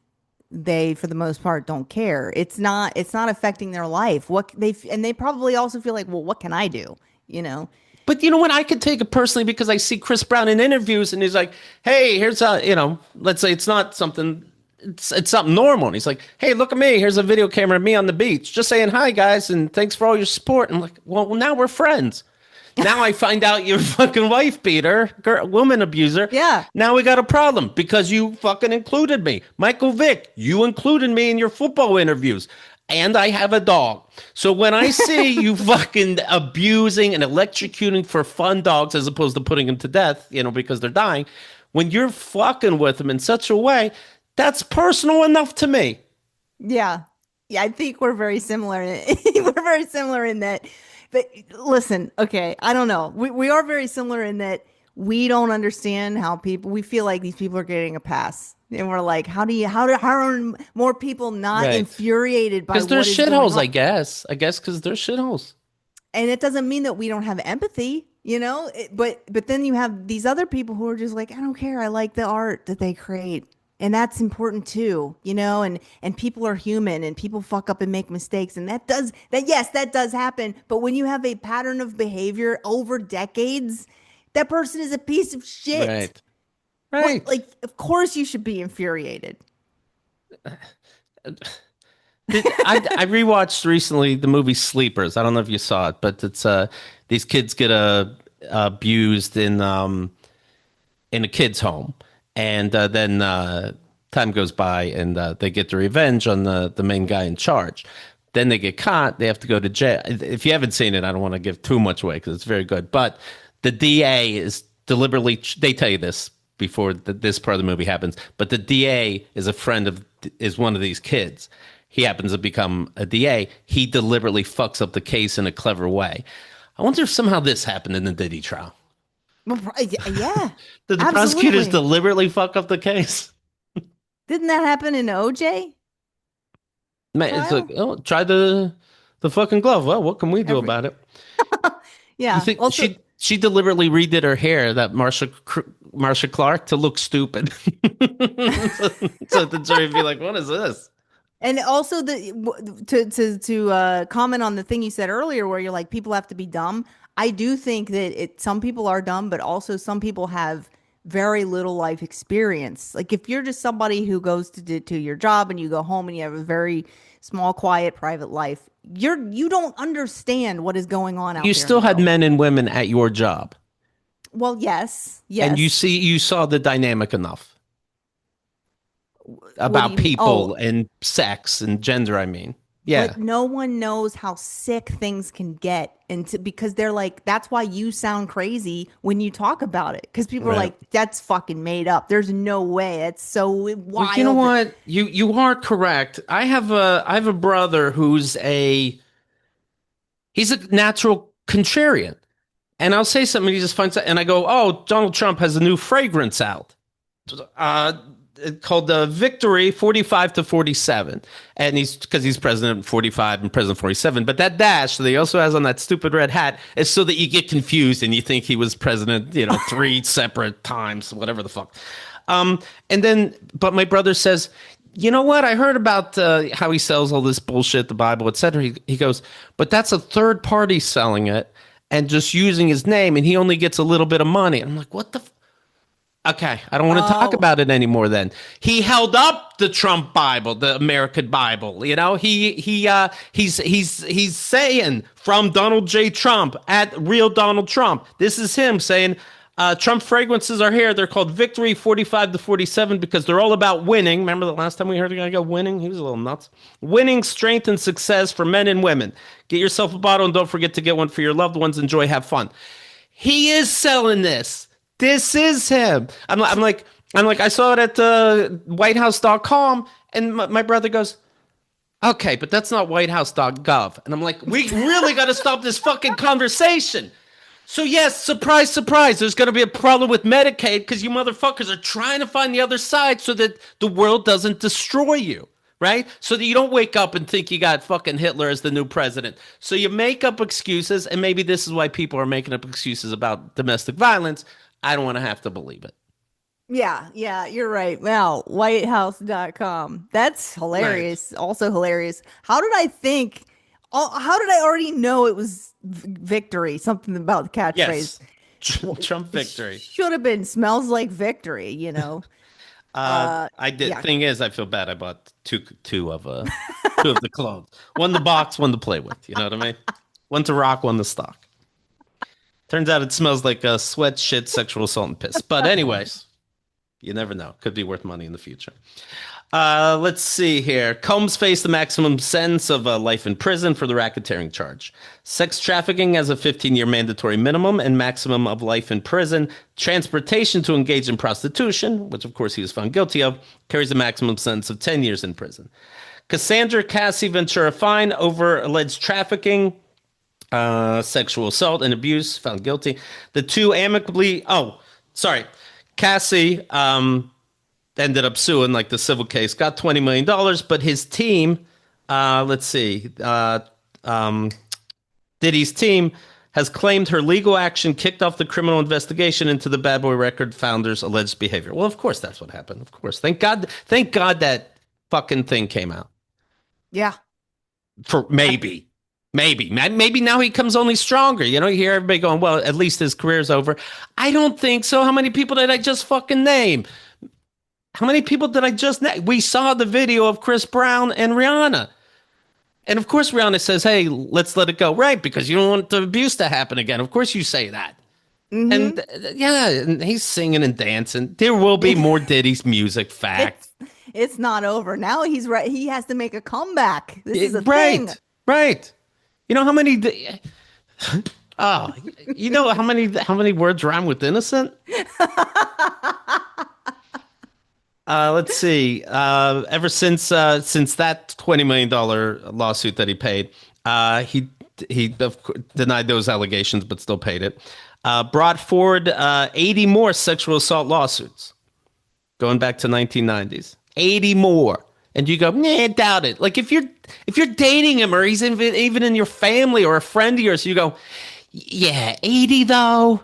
they for the most part don't care. It's not affecting their life. And they probably also feel like, well, what can I do? You know? But you know what? I could take it personally because I see Chris Brown in interviews, and he's like, "Hey, here's let's say it's not something." It's something normal. And he's like, hey, look at me. Here's a video camera of me on the beach. Just saying hi, guys, and thanks for all your support. And I'm like, well, now we're friends. Now I find out you're a fucking wife beater, woman abuser. Yeah. Now we got a problem because you fucking included me. Michael Vick, you included me in your football interviews. And I have a dog. So when I see you fucking abusing and electrocuting for fun dogs as opposed to putting them to death, because they're dying, when you're fucking with them in such a way, that's personal enough to me. Yeah. Yeah, I think we're very similar. We're very similar in that. But listen, okay, I don't know. We are very similar in that we don't understand we feel like these people are getting a pass. And we're like, how are more people not Right. infuriated by Because they're what is going shitholes, on? I guess. I guess because they're shitholes. And it doesn't mean that we don't have empathy, but then you have these other people who are just like, I don't care. I like the art that they create. And that's important too, and people are human and people fuck up and make mistakes. And yes, that does happen. But when you have a pattern of behavior over decades, that person is a piece of shit. Right. What, Right. like, of course you should be infuriated. I rewatched recently the movie Sleepers. I don't know if you saw it, but it's these kids get abused in a kid's home, and then time goes by, and they get the revenge on the main guy in charge. Then they get caught. They have to go to jail. If you haven't seen it, I don't want to give too much away because it's very good. But the DA is deliberately. They tell you this before this part of the movie happens. But the DA is a friend of is one of these kids. He happens to become a DA. He deliberately fucks up the case in a clever way. I wonder if somehow this happened in the Diddy trial. Well, yeah, Did the prosecutors absolutely. deliberately fuck up the case? Didn't that happen in the OJ Man, it's like, trial? oh, try the fucking glove. Well, what can we do Every about it? You yeah. think Also, she deliberately redid her hair, that Marsha Clark, to look stupid, so, so the jury would be like, "What is this?" and also to comment on the thing you said earlier, where you're like people have to be dumb. I do think that some people are dumb, but also some people have very little life experience. Like if you're just somebody who goes to your job and you go home and you have a very small, quiet, private life, you don't understand what is going on You out there in still the had world. men and women at your job, Well, yes, and yes. you saw the dynamic enough What do about you mean? Oh, people and sex and gender. I mean, yeah, but no one knows how sick things can get. Because they're like, that's why you sound crazy when you talk about it. Because people are right. like, that's fucking made up. There's no way. That's so Well, you know wild. what? You are correct. I have a brother who's a he's a natural contrarian. And I'll say something, he just finds out, and I go, "Oh, Donald Trump has a new fragrance out, uh, called the Victory 45 to 47," and he's because he's president 45 and president 47. But that dash that he also has on that stupid red hat is so that you get confused and you think he was president, three separate times, whatever the fuck. And then, but my brother says, "You know what? I heard about how he sells all this bullshit, the Bible, etc." He goes, "But that's a third party selling it and just using his name, and he only gets a little bit of money." And I'm like, "What the?" Okay, I don't want to talk Oh, about it anymore. Then he held up the Trump Bible, the American Bible. He's saying from Donald J. Trump at real Donald Trump. This is him saying, Trump fragrances are here. They're called Victory 45 to 47 because they're all about winning. Remember the last time we heard a guy go winning? He was a little nuts. Winning, strength, and success for men and women. Get yourself a bottle and don't forget to get one for your loved ones. Enjoy, have fun. He is selling this. This is him. I'm like, I saw it at whitehouse.com, and my brother goes, "Okay, but that's not whitehouse.gov." And I'm like, we really got to stop this fucking conversation. So yes, surprise, surprise, there's going to be a problem with Medicaid because you motherfuckers are trying to find the other side so that the world doesn't destroy you, right? So that you don't wake up and think you got fucking Hitler as the new president. So you make up excuses, and maybe this is why people are making up excuses about domestic violence. I don't want to have to believe it. yeah, yeah, you're right. Wow, whitehouse.com. That's Right. hilarious. Also hilarious. How did I think? How did I already know it was victory? Something about the catchphrase. Yes. Trump victory. Should have been smells like victory, you know? I did. Yeah. Thing is, I feel bad. I bought two of the clones. One to box, one to play with. You know what I mean? One to rock, one to stock. Turns out it smells like sweat, shit, sexual assault, and piss. But anyways, you never know. Could be worth money in the future. Let's see here. Combs faced the maximum sentence of life in prison for the racketeering charge. Sex trafficking has a 15-year mandatory minimum and maximum of life in prison. Transportation to engage in prostitution, which of course he was found guilty of, carries a maximum sentence of 10 years in prison. Cassandra Cassie Ventura Fine over alleged trafficking, sexual assault, and abuse, found guilty. The two amicably. Oh, sorry. Cassie ended up suing like the civil case, got $20 million, but his team, let's see, Diddy's team has claimed her legal action kicked off the criminal investigation into the Bad Boy Record founder's alleged behavior. Well, of course that's what happened. Of course. Thank God that fucking thing came out. Yeah. For maybe now he comes only stronger. You hear everybody going, well, at least his career's over. I don't think so. How many people did I just fucking name? How many people did I just name? We saw the video of Chris Brown and Rihanna. And of course, Rihanna says, hey, let's let it go. Right, because you don't want the abuse to happen again. Of course, you say that. Mm-hmm. And yeah, and he's singing and dancing. There will be more Diddy's music. Fact. It's it's not over. Now he's right. He has to make a comeback. This is a thing. Right. Right. You know how many? Oh, you know how many words rhyme with innocent? Let's see. Ever since that $20 million lawsuit that he paid, he denied those allegations, but still paid it. Brought forward 80 more sexual assault lawsuits going back to 1990s. 80 more. And you go, nah, doubt it. Like if you're dating him or he's even in your family or a friend of yours, you go, yeah, 80 though.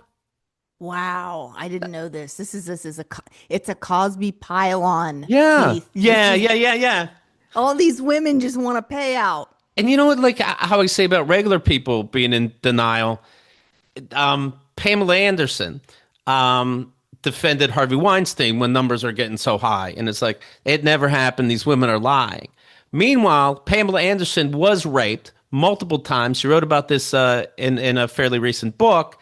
Wow, I didn't know this. It's a Cosby pile-on, Yeah, Keith. This yeah, is yeah, yeah, yeah. all these women just want to pay out. And you know what? Like how I say about regular people being in denial. Pamela Anderson defended Harvey Weinstein when numbers are getting so high, and it's like it never happened. These women are lying. Meanwhile, Pamela Anderson was raped multiple times. She wrote about this in a fairly recent book.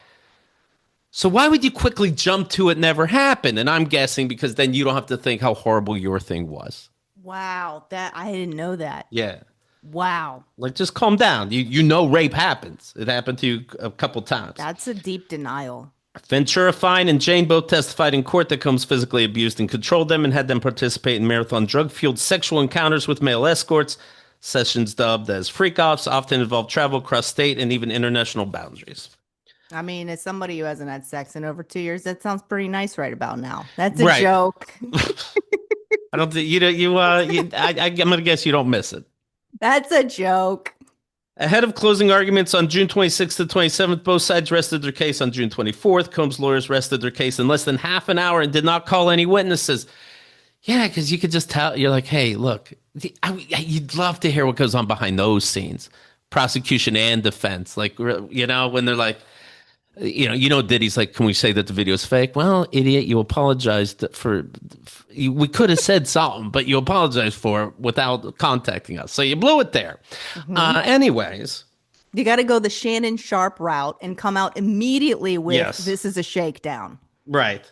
So why would you quickly jump to it never happened? And I'm guessing because then you don't have to think how horrible your thing was. Wow, that I didn't know that. Yeah. Wow, Like just calm down. You know rape happens. It happened to you a couple times. that's a deep denial. Ventura Fine and Jane both testified in court that Combs physically abused and controlled them and had them participate in marathon drug-fueled sexual encounters with male escorts, sessions dubbed as freak-offs, often involved travel across state and even international boundaries. I mean, as somebody who hasn't had sex in over 2 years, that sounds pretty nice right about now. That's a Right. joke. I don't think I'm going to guess you don't miss it. That's a joke. Ahead of closing arguments on June 26th to 27th, both sides rested their case on June 24th. Combs' lawyers rested their case in less than half an hour and did not call any witnesses. Yeah, because you could just tell. You're like, hey, look, you'd love to hear what goes on behind those scenes, prosecution and defense. Like, when they're like, Diddy's like, can we say that the video is fake? Well, idiot, you apologized we could have said something, but you apologized for it without contacting us. So you blew it there. Anyways. You got to go the Shannon Sharp route and come out immediately with Yes. This is a shakedown. Right.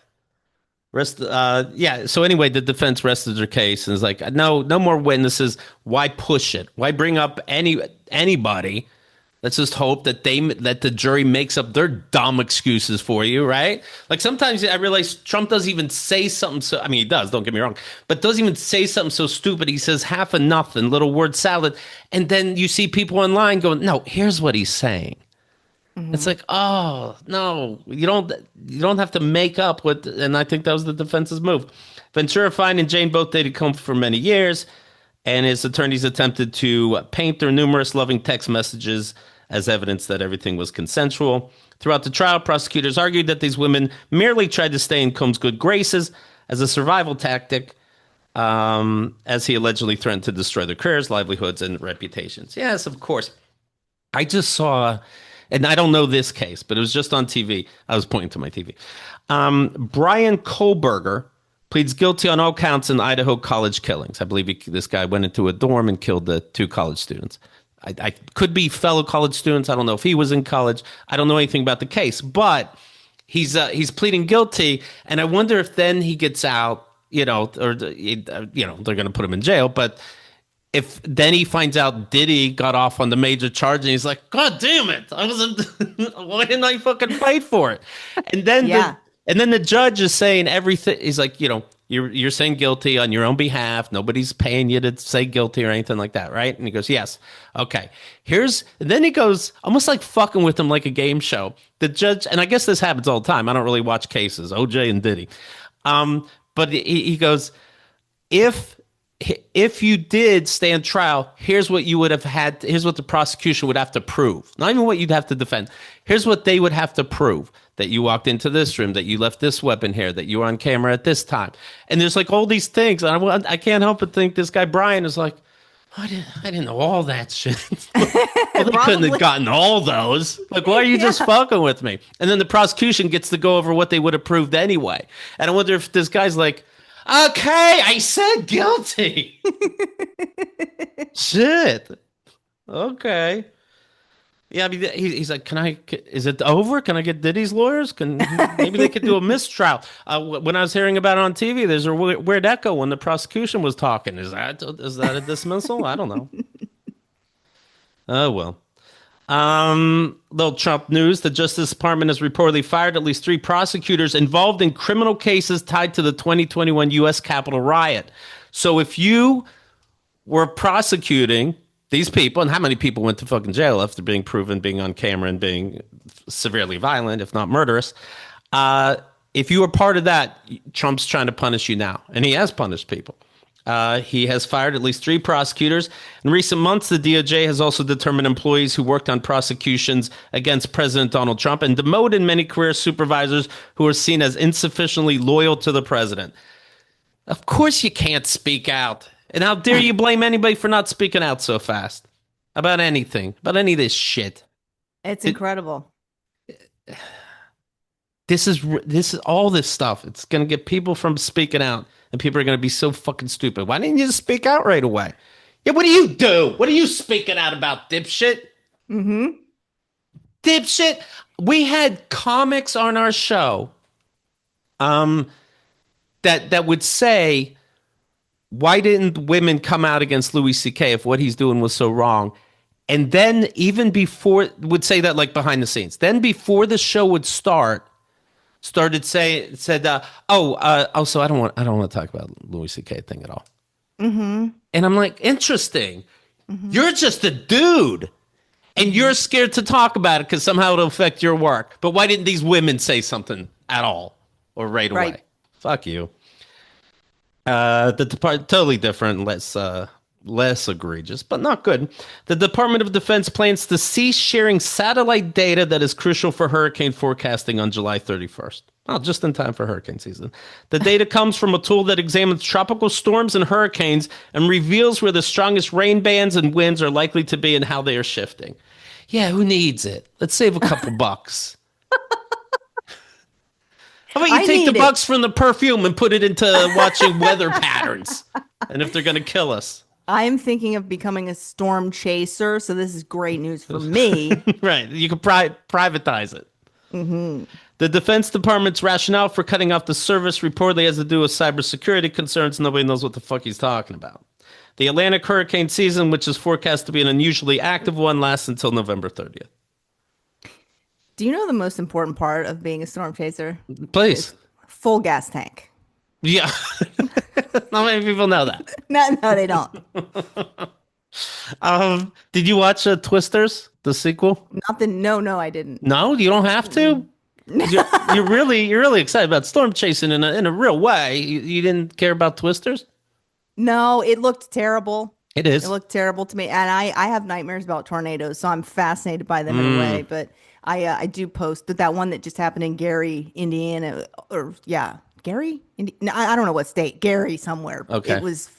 So anyway, the defense rested their case and is like, no more witnesses. Why push it? Why bring up anybody? Let's just hope that the jury makes up their dumb excuses for you, right? Like sometimes I realize Trump doesn't even say something. So I mean, he does. Don't get me wrong, but doesn't even say something so stupid. He says half of nothing, little word salad, and then you see people online going, "No, here's what he's saying." Mm-hmm. It's like, oh no, you don't have to make up what. And I think that was the defense's move. Ventura Fine and Jane both dated Combs for many years, and his attorneys attempted to paint their numerous loving text messages as evidence that everything was consensual. Throughout the trial, prosecutors argued that these women merely tried to stay in Combs' good graces as a survival tactic, as he allegedly threatened to destroy their careers, livelihoods, and reputations. Yes, of course. I just saw, and I don't know this case, but it was just on TV. I was pointing to my TV. Brian Kohlberger pleads guilty on all counts in Idaho college killings. I believe this guy went into a dorm and killed the two college students. I could be fellow college students. I don't know if he was in college. I don't know anything about the case, but he's pleading guilty, and I wonder if then he gets out, or they're going to put him in jail. But if then he finds out Diddy got off on the major charge, and he's like, God damn it, I wasn't. Why didn't I fucking fight for it? And then the judge is saying everything. He's like, You're saying guilty on your own behalf. Nobody's paying you to say guilty or anything like that, right? And he goes, yes. Okay. Then he goes, almost like fucking with him like a game show. The judge, and I guess this happens all the time. I don't really watch cases, OJ and Diddy. But he goes, if you did stand trial, here's what you would have had. Here's what the prosecution would have to prove. Not even what you'd have to defend. Here's what they would have to prove. That you walked into this room, that you left this weapon here, that you were on camera at this time. And there's like all these things. And I can't help but think this guy, Brian, is like, I didn't know all that shit. They couldn't have gotten all those. Like, why are you just fucking with me? And then the prosecution gets to go over what they would have proved anyway. And I wonder if this guy's like, okay, I said guilty. Shit. Okay. Yeah, I mean, he's like, is it over? Can I get Diddy's lawyers? Maybe they could do a mistrial? When I was hearing about it on TV, there's a weird echo when the prosecution was talking. Is that a dismissal? I don't know. Oh, well. Little Trump news. The Justice Department has reportedly fired at least 3 prosecutors involved in criminal cases tied to the 2021 U.S. Capitol riot. So if you were prosecuting these people, and how many people went to fucking jail after being proven being on camera and being severely violent, if not murderous, if you were part of that, Trump's trying to punish you now, and he has punished people. He has fired at least 3 prosecutors. In recent months, the DOJ has also determined employees who worked on prosecutions against President Donald Trump and demoted many career supervisors who are seen as insufficiently loyal to the president. Of course you can't speak out. And how dare you blame anybody for not speaking out so fast about anything, about any of this shit. It's incredible. This is all this stuff. It's going to get people from speaking out, and people are going to be so fucking stupid. Why didn't you just speak out right away? Yeah, what do you do? What are you speaking out about, dipshit? Mm-hmm. Dipshit. We had comics on our show that would say, why didn't women come out against Louis C.K. if what he's doing was so wrong? And then even before, would say that like behind the scenes. Then before the show would said, so I don't want to talk about Louis C.K. thing at all. Mm-hmm. And I'm like, interesting. Mm-hmm. You're just a dude, and you're scared to talk about it because somehow it'll affect your work. But why didn't these women say something at all or right away? Fuck you. The department totally different, less egregious, but not good. The Department of Defense plans to cease sharing satellite data that is crucial for hurricane forecasting on July 31st. Oh, just in time for hurricane season. The data comes from a tool that examines tropical storms and hurricanes and reveals where the strongest rain bands and winds are likely to be and how they are shifting. Yeah, who needs it? Let's save a couple bucks. How about you take the bucks from the perfume and put it into watching weather patterns and if they're going to kill us? I'm thinking of becoming a storm chaser, so this is great news for me. Right. You could privatize it. Mm-hmm. The Defense Department's rationale for cutting off the service reportedly has to do with cybersecurity concerns. Nobody knows what the fuck he's talking about. The Atlantic hurricane season, which is forecast to be an unusually active one, lasts until November 30th. Do you know the most important part of being a storm chaser? Please. Full gas tank. Yeah. Not many people know that. No, they don't. Did you watch Twisters, the sequel? Nothing. No, I didn't. No, you don't have to. You're really excited about storm chasing in a real way. You didn't care about Twisters? No, it looked terrible. It is. It looked terrible to me, and I have nightmares about tornadoes, so I'm fascinated by them in a way. But I do post that one that just happened in Gary, Indiana, Gary. No, I don't know what state. Gary somewhere. Okay. It was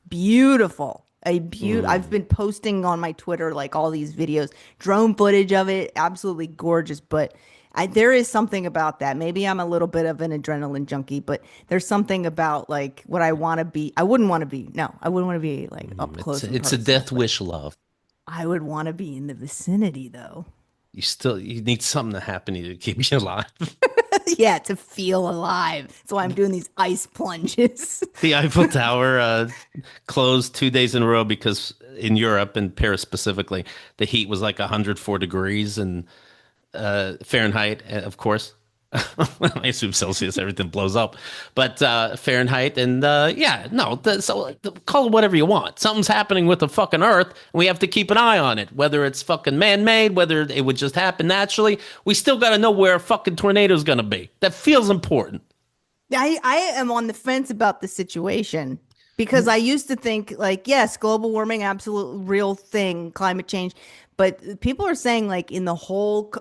beautiful. I've been posting on my Twitter like all these videos, drone footage of it, absolutely gorgeous. But there is something about that. Maybe I'm a little bit of an adrenaline junkie, but there's something about like what I want to be. I wouldn't want to be. No, I wouldn't want to be like up close. It's a death wish, love. I would want to be in the vicinity though. You need something to happen to you to keep you alive. Yeah, to feel alive. That's why I'm doing these ice plunges. The Eiffel Tower closed 2 days in a row because in Europe, and Paris specifically, the heat was like 104 degrees and Fahrenheit, of course. I assume Celsius, everything blows up. But Fahrenheit, and so call it whatever you want. Something's happening with the fucking Earth, and we have to keep an eye on it. Whether it's fucking man-made, whether it would just happen naturally, we still got to know where a fucking tornado's going to be. That feels important. I am on the fence about the situation because I used to think like, yes, global warming, absolute real thing, climate change. But people are saying like in the whole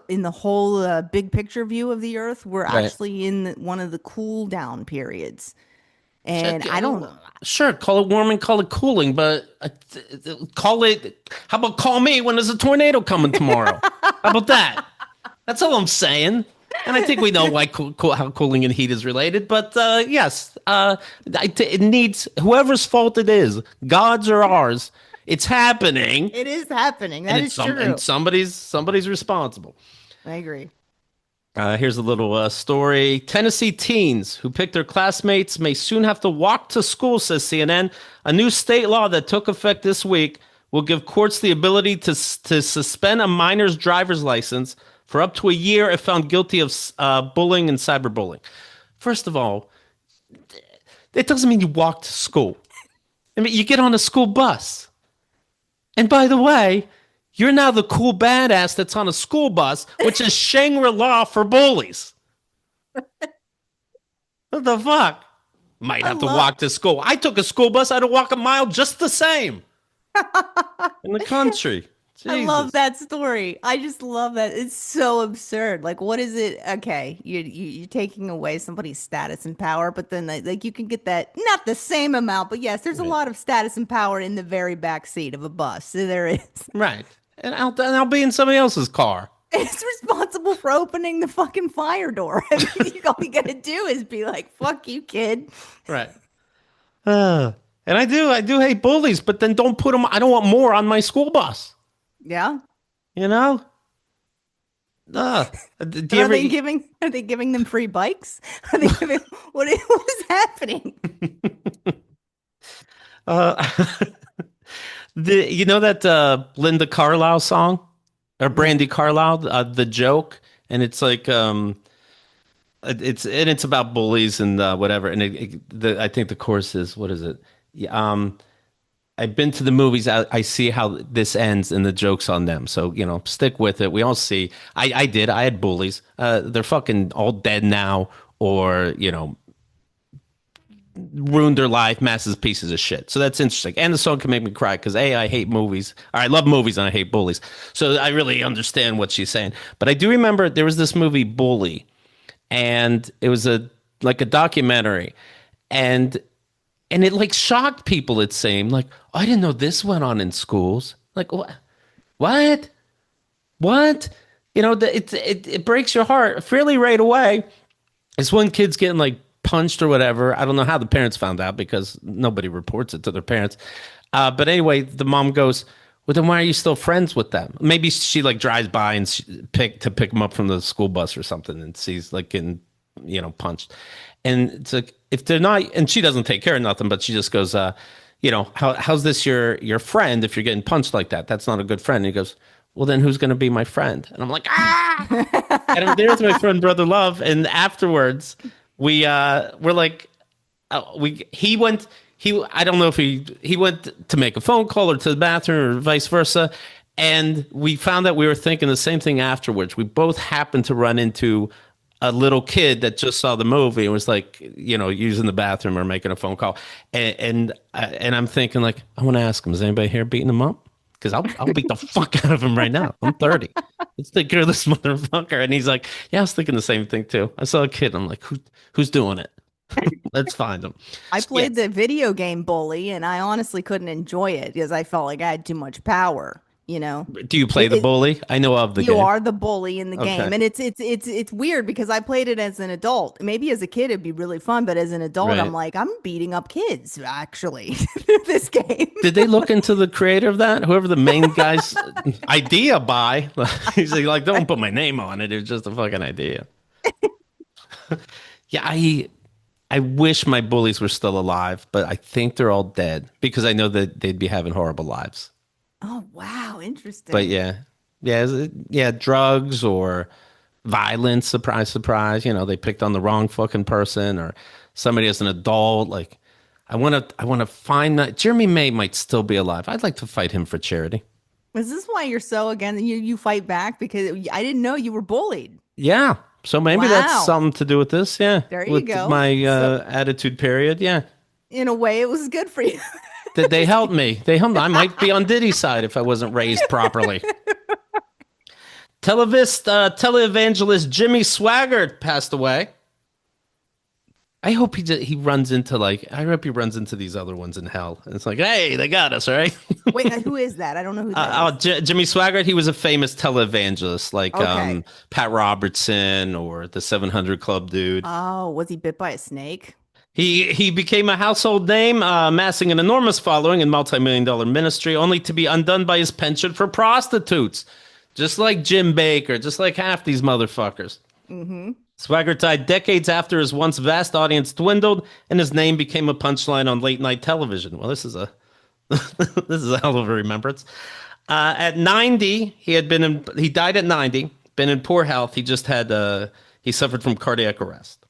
big picture view of the Earth, we're actually in one of the cool down periods. And I don't know. Sure, call it warming, call it cooling, but how about call me when there's a tornado coming tomorrow? How about that? That's all I'm saying. And I think we know why how cooling and heat is related. But yes, it needs, whoever's fault it is, God's or ours, It's happening, It is happening. and That it's is some and true. somebody's responsible. I agree. Here's a little story. Tennessee teens who picked their classmates may soon have to walk to school, says CNN. A new state law that took effect this week will give courts the ability to suspend a minor's driver's license for up to a year if found guilty of bullying and cyberbullying. First of all, it doesn't mean you walk to school. I mean, you get on a school bus. And by the way, you're now the cool badass that's on a school bus, which is Shangri-La for bullies. What the fuck? Might I have to love walk to school. I took a school bus. I had to walk a mile just the same in the country. I love Jesus. that story. I just love that. It's so absurd. Like, what is it? Okay, you're taking away somebody's status and power, but then like you can get that not the same amount, but yes, there's a Right. lot of status and power in the very back seat of a bus. So there is. Right. And I'll be in somebody else's car. It's responsible for opening the fucking fire door. I mean, all you gotta do is be like, "Fuck you, kid." Right. And I do hate bullies, but then don't put them, I don't want more on my school bus. Yeah. You know? Uh, do But you ever, are they giving them free bikes? Are they giving what is happening? uh, you know that Linda Carlisle song or Brandy Carlisle, the joke, and it's like it's about bullies and whatever, and I think the chorus is what is it? Yeah, I've been to the movies. I see how this ends, and the joke's on them. So stick with it. We all see. I did. I had bullies. They're fucking all dead now, or ruined their life, massive pieces of shit. So that's interesting. And the song can make me cry because I hate movies. Or I love movies and I hate bullies. So I really understand what she's saying. But I do remember there was this movie Bully, and it was like a documentary, and it like shocked people. It seemed like, oh, I didn't know this went on in schools. Like what? What? What? It breaks your heart fairly right away. It's when kids getting like punched or whatever. I don't know how the parents found out because nobody reports it to their parents. But anyway, the mom goes, "Well, then why are you still friends with them?" Maybe she like drives by and pick them up from the school bus or something, and sees like getting punched. And it's like if they're not, and she doesn't take care of nothing, but she just goes, how's this your friend if you're getting punched like that? That's not a good friend. And he goes, "Well, then who's going to be my friend?" And I'm like, ah. And I'm there with my friend Brother Love, and afterwards we're like, he went. I don't know if he went to make a phone call or to the bathroom or vice versa. And we found that we were thinking the same thing afterwards. We both happened to run into a little kid that just saw the movie and was like, using the bathroom or making a phone call. And I'm thinking like, I want to ask him, is anybody here beating him up? Because I'll beat the fuck out of him right now. I'm 30. Let's take care of this motherfucker. And he's like, yeah, I was thinking the same thing too. I saw a kid. I'm like, who's doing it? Let's find him. I So, yeah. played the video game Bully, and I honestly couldn't enjoy it because I felt like I had too much power. Do you play the bully? I know of the You game. are the bully in the Okay. game, and it's weird because I played it as an adult. Maybe as a kid it'd be really fun, but as an adult, I'm Right. like, I'm beating up kids actually through this game. Did they look into the creator of that? Whoever the main guy's idea by? He's like, don't put my name on it. It was just a fucking idea. Yeah, I wish my bullies were still alive, but I think they're all dead because I know that they'd be having horrible lives. Oh wow, But interesting. yeah, drugs or violence. Surprise, surprise. They picked on the wrong fucking person or somebody as an adult. Like, I want to find that Jeremy May might still be alive. I'd like to fight him for charity. Is this why you're so against you fight back? Because I didn't know you were bullied. Yeah. So maybe that's Wow. something to do with this. Yeah. There you With go. my So attitude period. Yeah. in a way, it was good for you. Did they help me? They helped me. I might be on Diddy's side if I wasn't raised properly. Televangelist Jimmy Swaggart passed away. I hope he runs into I hope he runs into these other ones in hell. And it's like, hey, they got us, right? Wait, who is that? I don't know who that is. Jimmy Swaggart, he was a famous televangelist, like Okay. Pat Robertson or the 700 Club dude. Oh, was he bit by a snake? He became a household name, amassing an enormous following and multi-million dollar ministry, only to be undone by his penchant for prostitutes. Just like Jim Baker, just like half these motherfuckers. Mm-hmm. Swaggart died decades after his once vast audience dwindled and his name became a punchline on late night television. Well, this is a this is a hell of a remembrance. At 90, he died at 90, been in poor health. He suffered from cardiac arrest.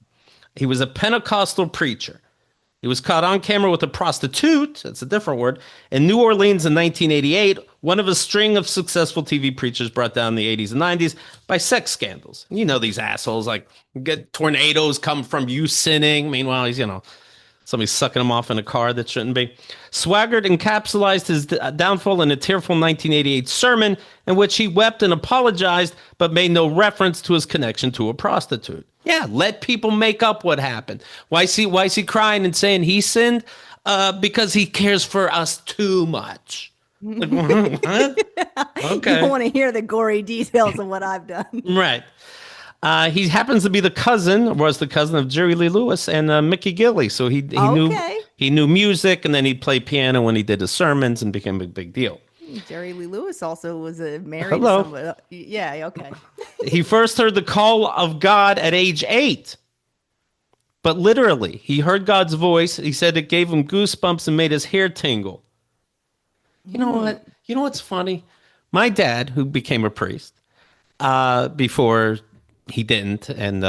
He was a Pentecostal preacher. He was caught on camera with a prostitute, that's a different word, in New Orleans in 1988, one of a string of successful TV preachers brought down in the 80s and 90s by sex scandals. You know these assholes, like, get tornadoes come from you sinning. Meanwhile, he's, somebody sucking him off in a car that shouldn't be. Swaggart encapsulated his downfall in a tearful 1988 sermon in which he wept and apologized, but made no reference to his connection to a prostitute. Yeah, let people make up what happened. Why is he crying and saying he sinned? Because he cares for us too much. Like, what? Okay. You don't want to hear the gory details of what I've done. Right. He happens to be the cousin of Jerry Lee Lewis and Mickey Gilley. So he knew music, and then he'd play piano when he did his sermons and became a big deal. Jerry Lee Lewis also was married Hello. to somebody. Yeah, okay. He first heard the call of God at age 8. But literally, he heard God's voice. He said it gave him goosebumps and made his hair tingle. You know what? You know what's funny? My dad, who became a priest before he didn't, and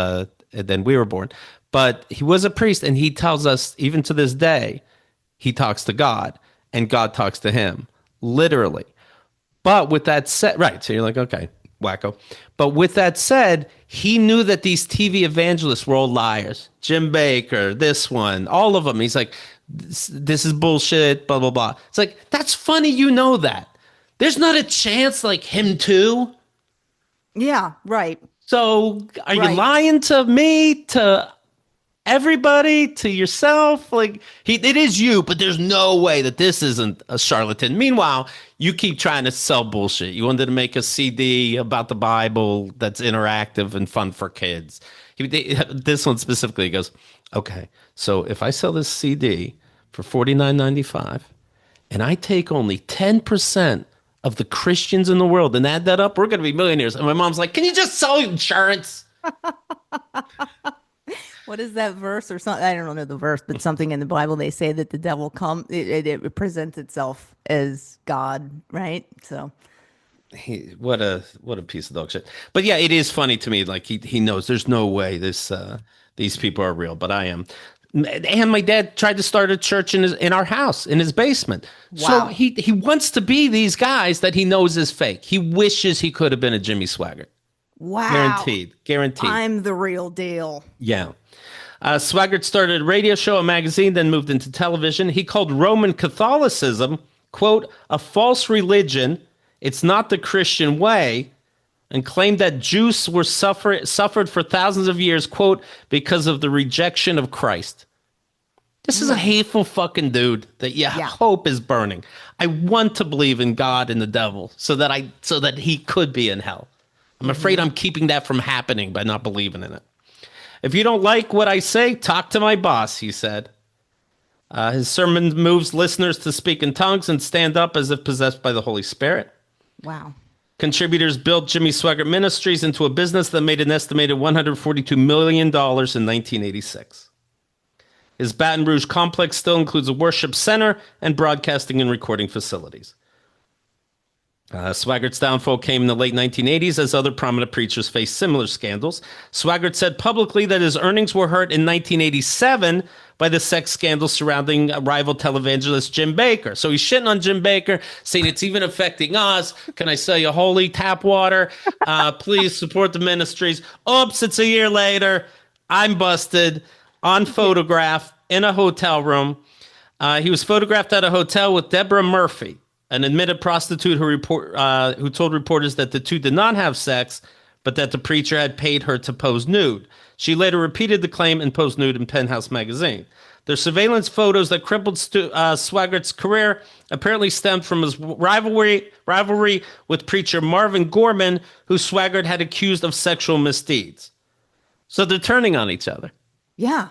then we were born, but he was a priest, and he tells us, even to this day, he talks to God, and God talks to him, literally. But with that said, right, so you're like, okay, wacko. But with that said, he knew that these TV evangelists were all liars. Jim Baker, this one, all of them. He's like, this is bullshit, blah, blah, blah. It's like, that's funny you know that. There's not a chance like him too. Yeah, right. So are you lying to me, to everybody, to yourself? Like, it is you, but there's no way that this isn't a charlatan. Meanwhile, you keep trying to sell bullshit. You wanted to make a CD about the Bible that's interactive and fun for kids. This one specifically goes, okay, so if I sell this CD for $49.95 and I take only 10% of the Christians in the world and add that up, we're going to be millionaires. And my mom's like, can you just sell insurance? What is that verse or something? I don't know the verse, but something in the Bible, they say that the devil it presents itself as God, right? So What a piece of dog shit. But yeah, it is funny to me. Like he knows there's no way these people are real, but I am. And my dad tried to start a church in our house, in his basement. Wow. So he wants to be these guys that he knows is fake. He wishes he could have been a Jimmy Swaggart. wow. Guaranteed. I'm the real deal. Yeah. Swaggart started a radio show, a magazine, then moved into television. He called Roman Catholicism, quote, a false religion. It's not the Christian way, and claimed that Jews were suffered for thousands of years, quote, because of the rejection of Christ. This is a hateful fucking dude that hope is burning. I want to believe in God and the devil so that he could be in hell. I'm afraid I'm keeping that from happening by not believing in it. If you don't like what I say, talk to my boss, he said. His sermon moves listeners to speak in tongues and stand up as if possessed by the Holy Spirit. Wow. Contributors built Jimmy Swaggart Ministries into a business that made an estimated $142 million in 1986. His Baton Rouge complex still includes a worship center and broadcasting and recording facilities. Swaggart's downfall came in the late 1980s as other prominent preachers faced similar scandals. Swaggart said publicly that his earnings were hurt in 1987 by the sex scandal surrounding rival televangelist Jim Baker. So he's shitting on Jim Baker, saying it's even affecting us. Can I sell you holy tap water? Please support the ministries. Oops, it's a year later. I'm busted on photograph in a hotel room. He was photographed at a hotel with Deborah Murphy, an admitted prostitute who told reporters that the two did not have sex, but that the preacher had paid her to pose nude. She later repeated the claim and posed nude in Penthouse magazine. Their surveillance photos that crippled Swaggart's career apparently stemmed from his rivalry with preacher Marvin Gorman, who Swaggart had accused of sexual misdeeds. So they're turning on each other. Yeah.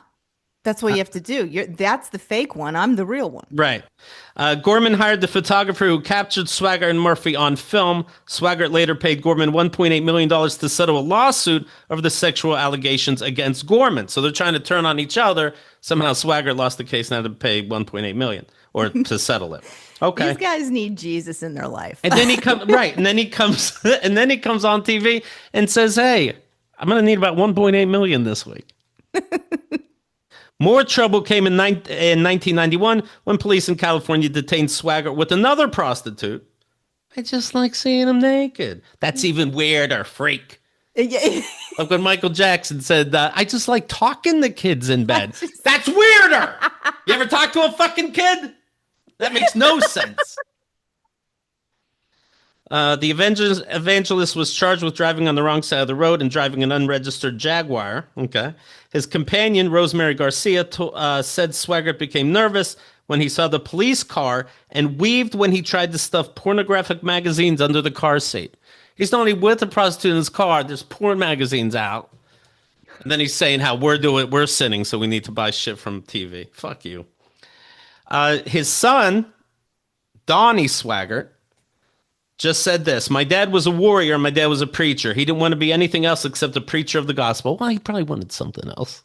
That's what you have to do. That's the fake one. I'm the real one. Right. Gorman hired the photographer who captured Swaggart and Murphy on film. Swaggart later paid Gorman $1.8 million to settle a lawsuit over the sexual allegations against Gorman. So they're trying to turn on each other. Somehow Swaggart lost the case and had to pay $1.8 million or to settle it. These Okay. guys need Jesus in their life. And then he comes right, and then he comes and then he comes on TV and says, "Hey, I'm going to need about 1.8 million this week." More trouble came in 1991 when police in California detained Swaggart with another prostitute. I just like seeing him naked. That's even weirder, freak. Yeah. Like when Michael Jackson said, I just like talking to kids in bed. Just- That's weirder. You ever talk to a fucking kid? That makes no sense. The evangelist was charged with driving on the wrong side of the road and driving an unregistered Jaguar. Okay. His companion, Rosemary Garcia, said Swaggart became nervous when he saw the police car and weaved when he tried to stuff pornographic magazines under the car seat. He's not only with a prostitute in his car, there's porn magazines out. And then he's saying how we're sinning, so we need to buy shit from TV. Fuck you. His son, Donnie Swaggart, just said this: "My dad was a warrior, my dad was a preacher. He didn't want to be anything else except a preacher of the gospel." Well, he probably wanted something else.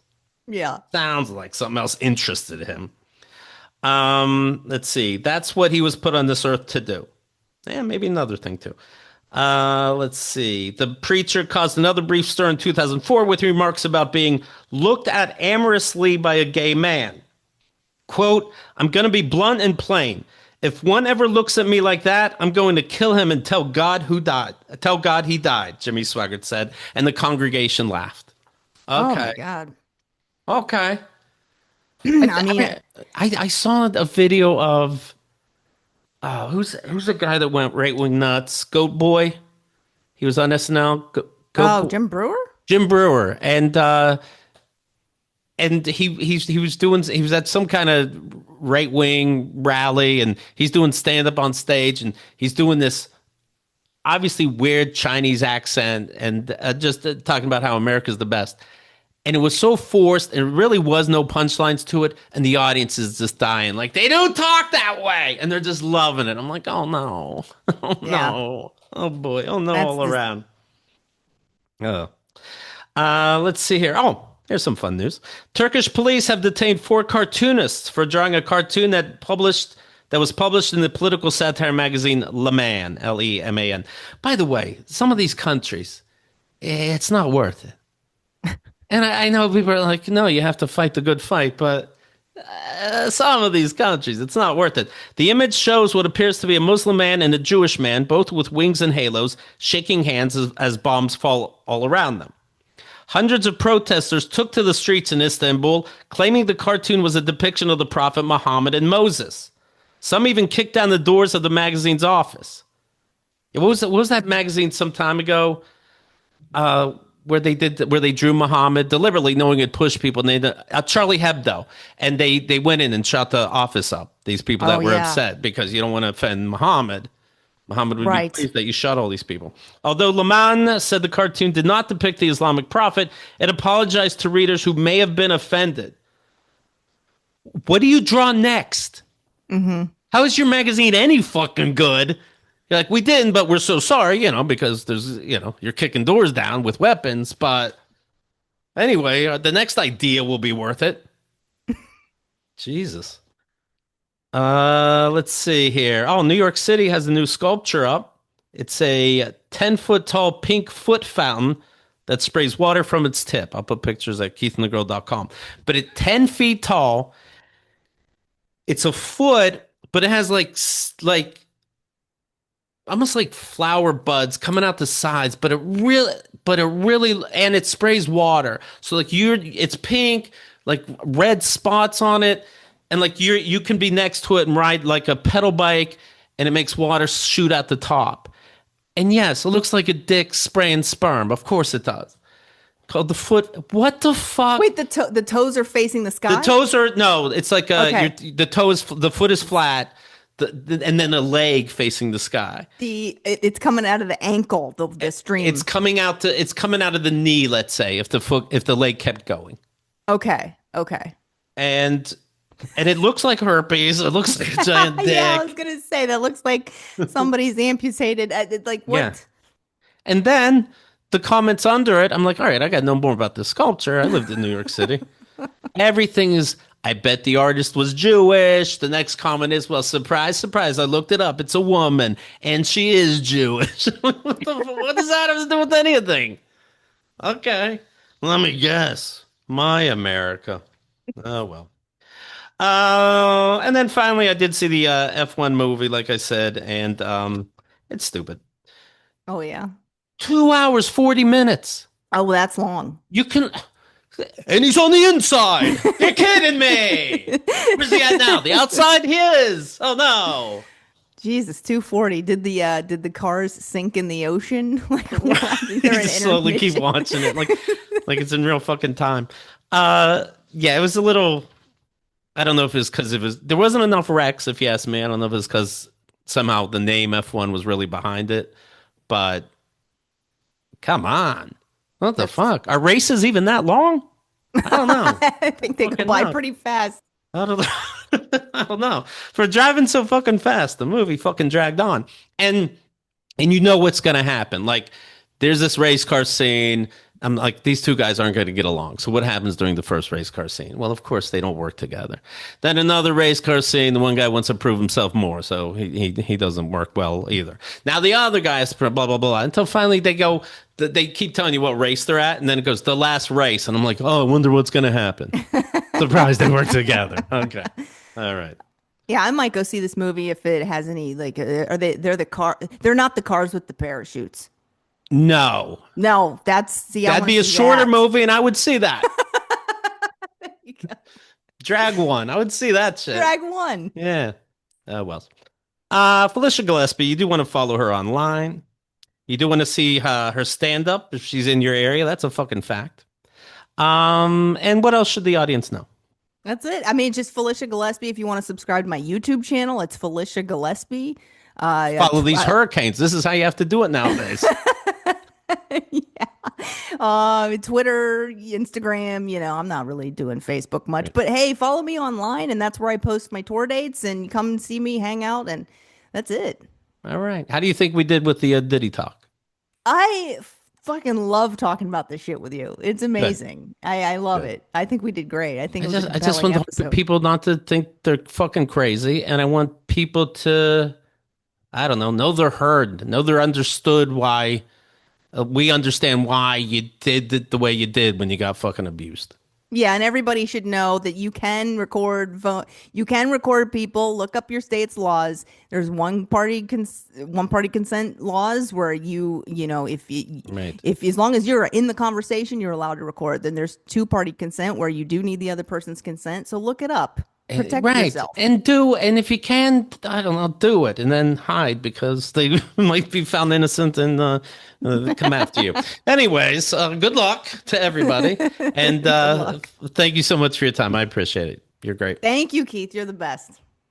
yeah. Sounds like something else interested him. Let's see. That's what he was put on this earth to do. Yeah, maybe another thing too. Let's see. The preacher caused another brief stir in 2004 with remarks about being looked at amorously by a gay man. Quote, "I'm going to be blunt and plain. If one ever looks at me like that, I'm going to kill him and tell God who died. Tell God he died," Jimmy Swaggart said, and the congregation laughed. Oh Okay. my God. Okay. I mean, I saw a video of who's the guy that went right wing nuts? Goat Boy. He was on SNL. Jim Brewer? Jim Brewer, and he was at some kind of right wing rally, and he's doing stand up on stage, and he's doing this obviously weird Chinese accent, and just talking about how America's the best. And it was so forced, and there really was no punchlines to it, and the audience is just dying. Like, they don't talk that way, and they're just loving it. I'm like, oh no, oh Yeah. no, oh boy, oh no, That's all the- around. Oh. Let's see here. Oh, here's some fun news. Turkish police have detained 4 cartoonists for drawing a cartoon that was published in the political satire magazine LeMan, LEMAN. By the way, some of these countries, it's not worth it. And I know people are like, no, you have to fight the good fight, but some of these countries, it's not worth it. The image shows what appears to be a Muslim man and a Jewish man, both with wings and halos, shaking hands as bombs fall all around them. Hundreds of protesters took to the streets in Istanbul, claiming the cartoon was a depiction of the prophet Mohammed and Moses. Some even kicked down the doors of the magazine's office. What was that magazine some time ago? Where they drew Muhammad deliberately, knowing it'd push people. And Charlie Hebdo, and they went in and shut the office up. These people that were upset because you don't want to offend Muhammad. Muhammad would be pleased that you shot all these people. Although LeMan said the cartoon did not depict the Islamic prophet, it apologized to readers who may have been offended. What do you draw next? Mm-hmm. How is your magazine any fucking good? You're like, we didn't, but we're so sorry, because there's, you're kicking doors down with weapons. But anyway, the next idea will be worth it. Jesus. Let's see here. Oh, New York City has a new sculpture up. It's a 10-foot tall pink foot fountain that sprays water from its tip. I'll put pictures at keithandthegirl.com. But at 10 feet tall, it's a foot, but it has like almost like flower buds coming out the sides, but it really, and it sprays water. So like it's pink, like red spots on it. And like you can be next to it and ride like a pedal bike, and it makes water shoot out the top. And yes, it looks like a dick spraying sperm. Of course it does. Called the foot. What the fuck? Wait, the toes are facing the sky? The toes are no. It's like the foot is flat. And then a leg facing the sky. It's coming out of the ankle, the stream. It's coming out of the knee. Let's say if the leg kept going. Okay. and it looks like herpes. It looks like a giant Yeah, I was dick. gonna say that looks like somebody's amputated. Like Yeah. what? And then the comments under it, I'm like, all right, I got to know more about this sculpture. I lived in New York City. Everything is, I bet the artist was Jewish. The next comment is, well, surprise, surprise. I looked it up. It's a woman and she is Jewish. What does that have to do with anything? Okay. Let me guess. My America. Oh, well. And then finally, I did see the F1 movie, like I said, and it's stupid. Oh yeah. 2 hours, 40 minutes. Oh, well, that's long. You can. And he's on the inside. You're kidding me. Where's he at now? The outside? He is. Oh no. Jesus, 240. Did the cars sink in the ocean? Like while You they're in just slowly keep intermission? watching it, like it's in real fucking time. Yeah, it was a little. I don't know if it's because it was there wasn't enough wrecks, if you ask me. I don't know if it's because somehow the name F1 was really behind it, but come on, what the That's fuck? Are races even that long? I don't know. I think they go Fucking by know. pretty fast. I don't know. I don't know. For driving so fucking fast, the movie fucking dragged on. And you know what's gonna happen. Like there's this race car scene. I'm like, these two guys aren't going to get along. So what happens during the first race car scene? Well, of course they don't work together. Then another race car scene. The one guy wants to prove himself more, so he doesn't work well either. Now the other guy is blah blah blah until finally they go. They keep telling you what race they're at, and then it goes the last race, and I'm like, oh, I wonder what's going to happen. Surprised they work together. Okay, all right. Yeah, I might go see this movie if it has any like are they're the car they're not the cars with the parachutes. No, No, that's see I that'd want be to a see shorter that. movie, and I would see that. Drag one. I would see that shit. Drag one. Yeah. Oh well. Felicia Gillespie, you do want to follow her online. You do want to see her stand up if she's in your area. That's a fucking fact. And what else should the audience know? That's it. I mean, just Felicia Gillespie. If you want to subscribe to my YouTube channel, it's Felicia Gillespie. Follow these hurricanes. This is how you have to do it nowadays. Yeah. Twitter, Instagram, I'm not really doing Facebook much, but hey, follow me online and that's where I post my tour dates and come and see me hang out and that's it. All right. How do you think we did with the Diddy talk? I fucking love talking about this shit with you. It's Good. amazing. I love Good. it. I think we did great. I think I it was just a I just compelling want episode. people not to think they're fucking crazy, and I want people to I don't know they're heard, know they're understood why we understand why you did it the way you did when you got fucking abused. Yeah, and everybody should know that you can record vote. You can record people. Look up your state's laws. There's one party consent laws where Right. if as long as you're in the conversation, you're allowed to record. Then there's two party consent where you do need the other person's consent. So look it up. Protect Right. yourself. And if you can, I don't know, do it and then hide because they might be found innocent and come after you. Anyways, good luck to everybody. And Good luck. thank you so much for your time. I appreciate it. You're great. Thank you, Keith. You're the best.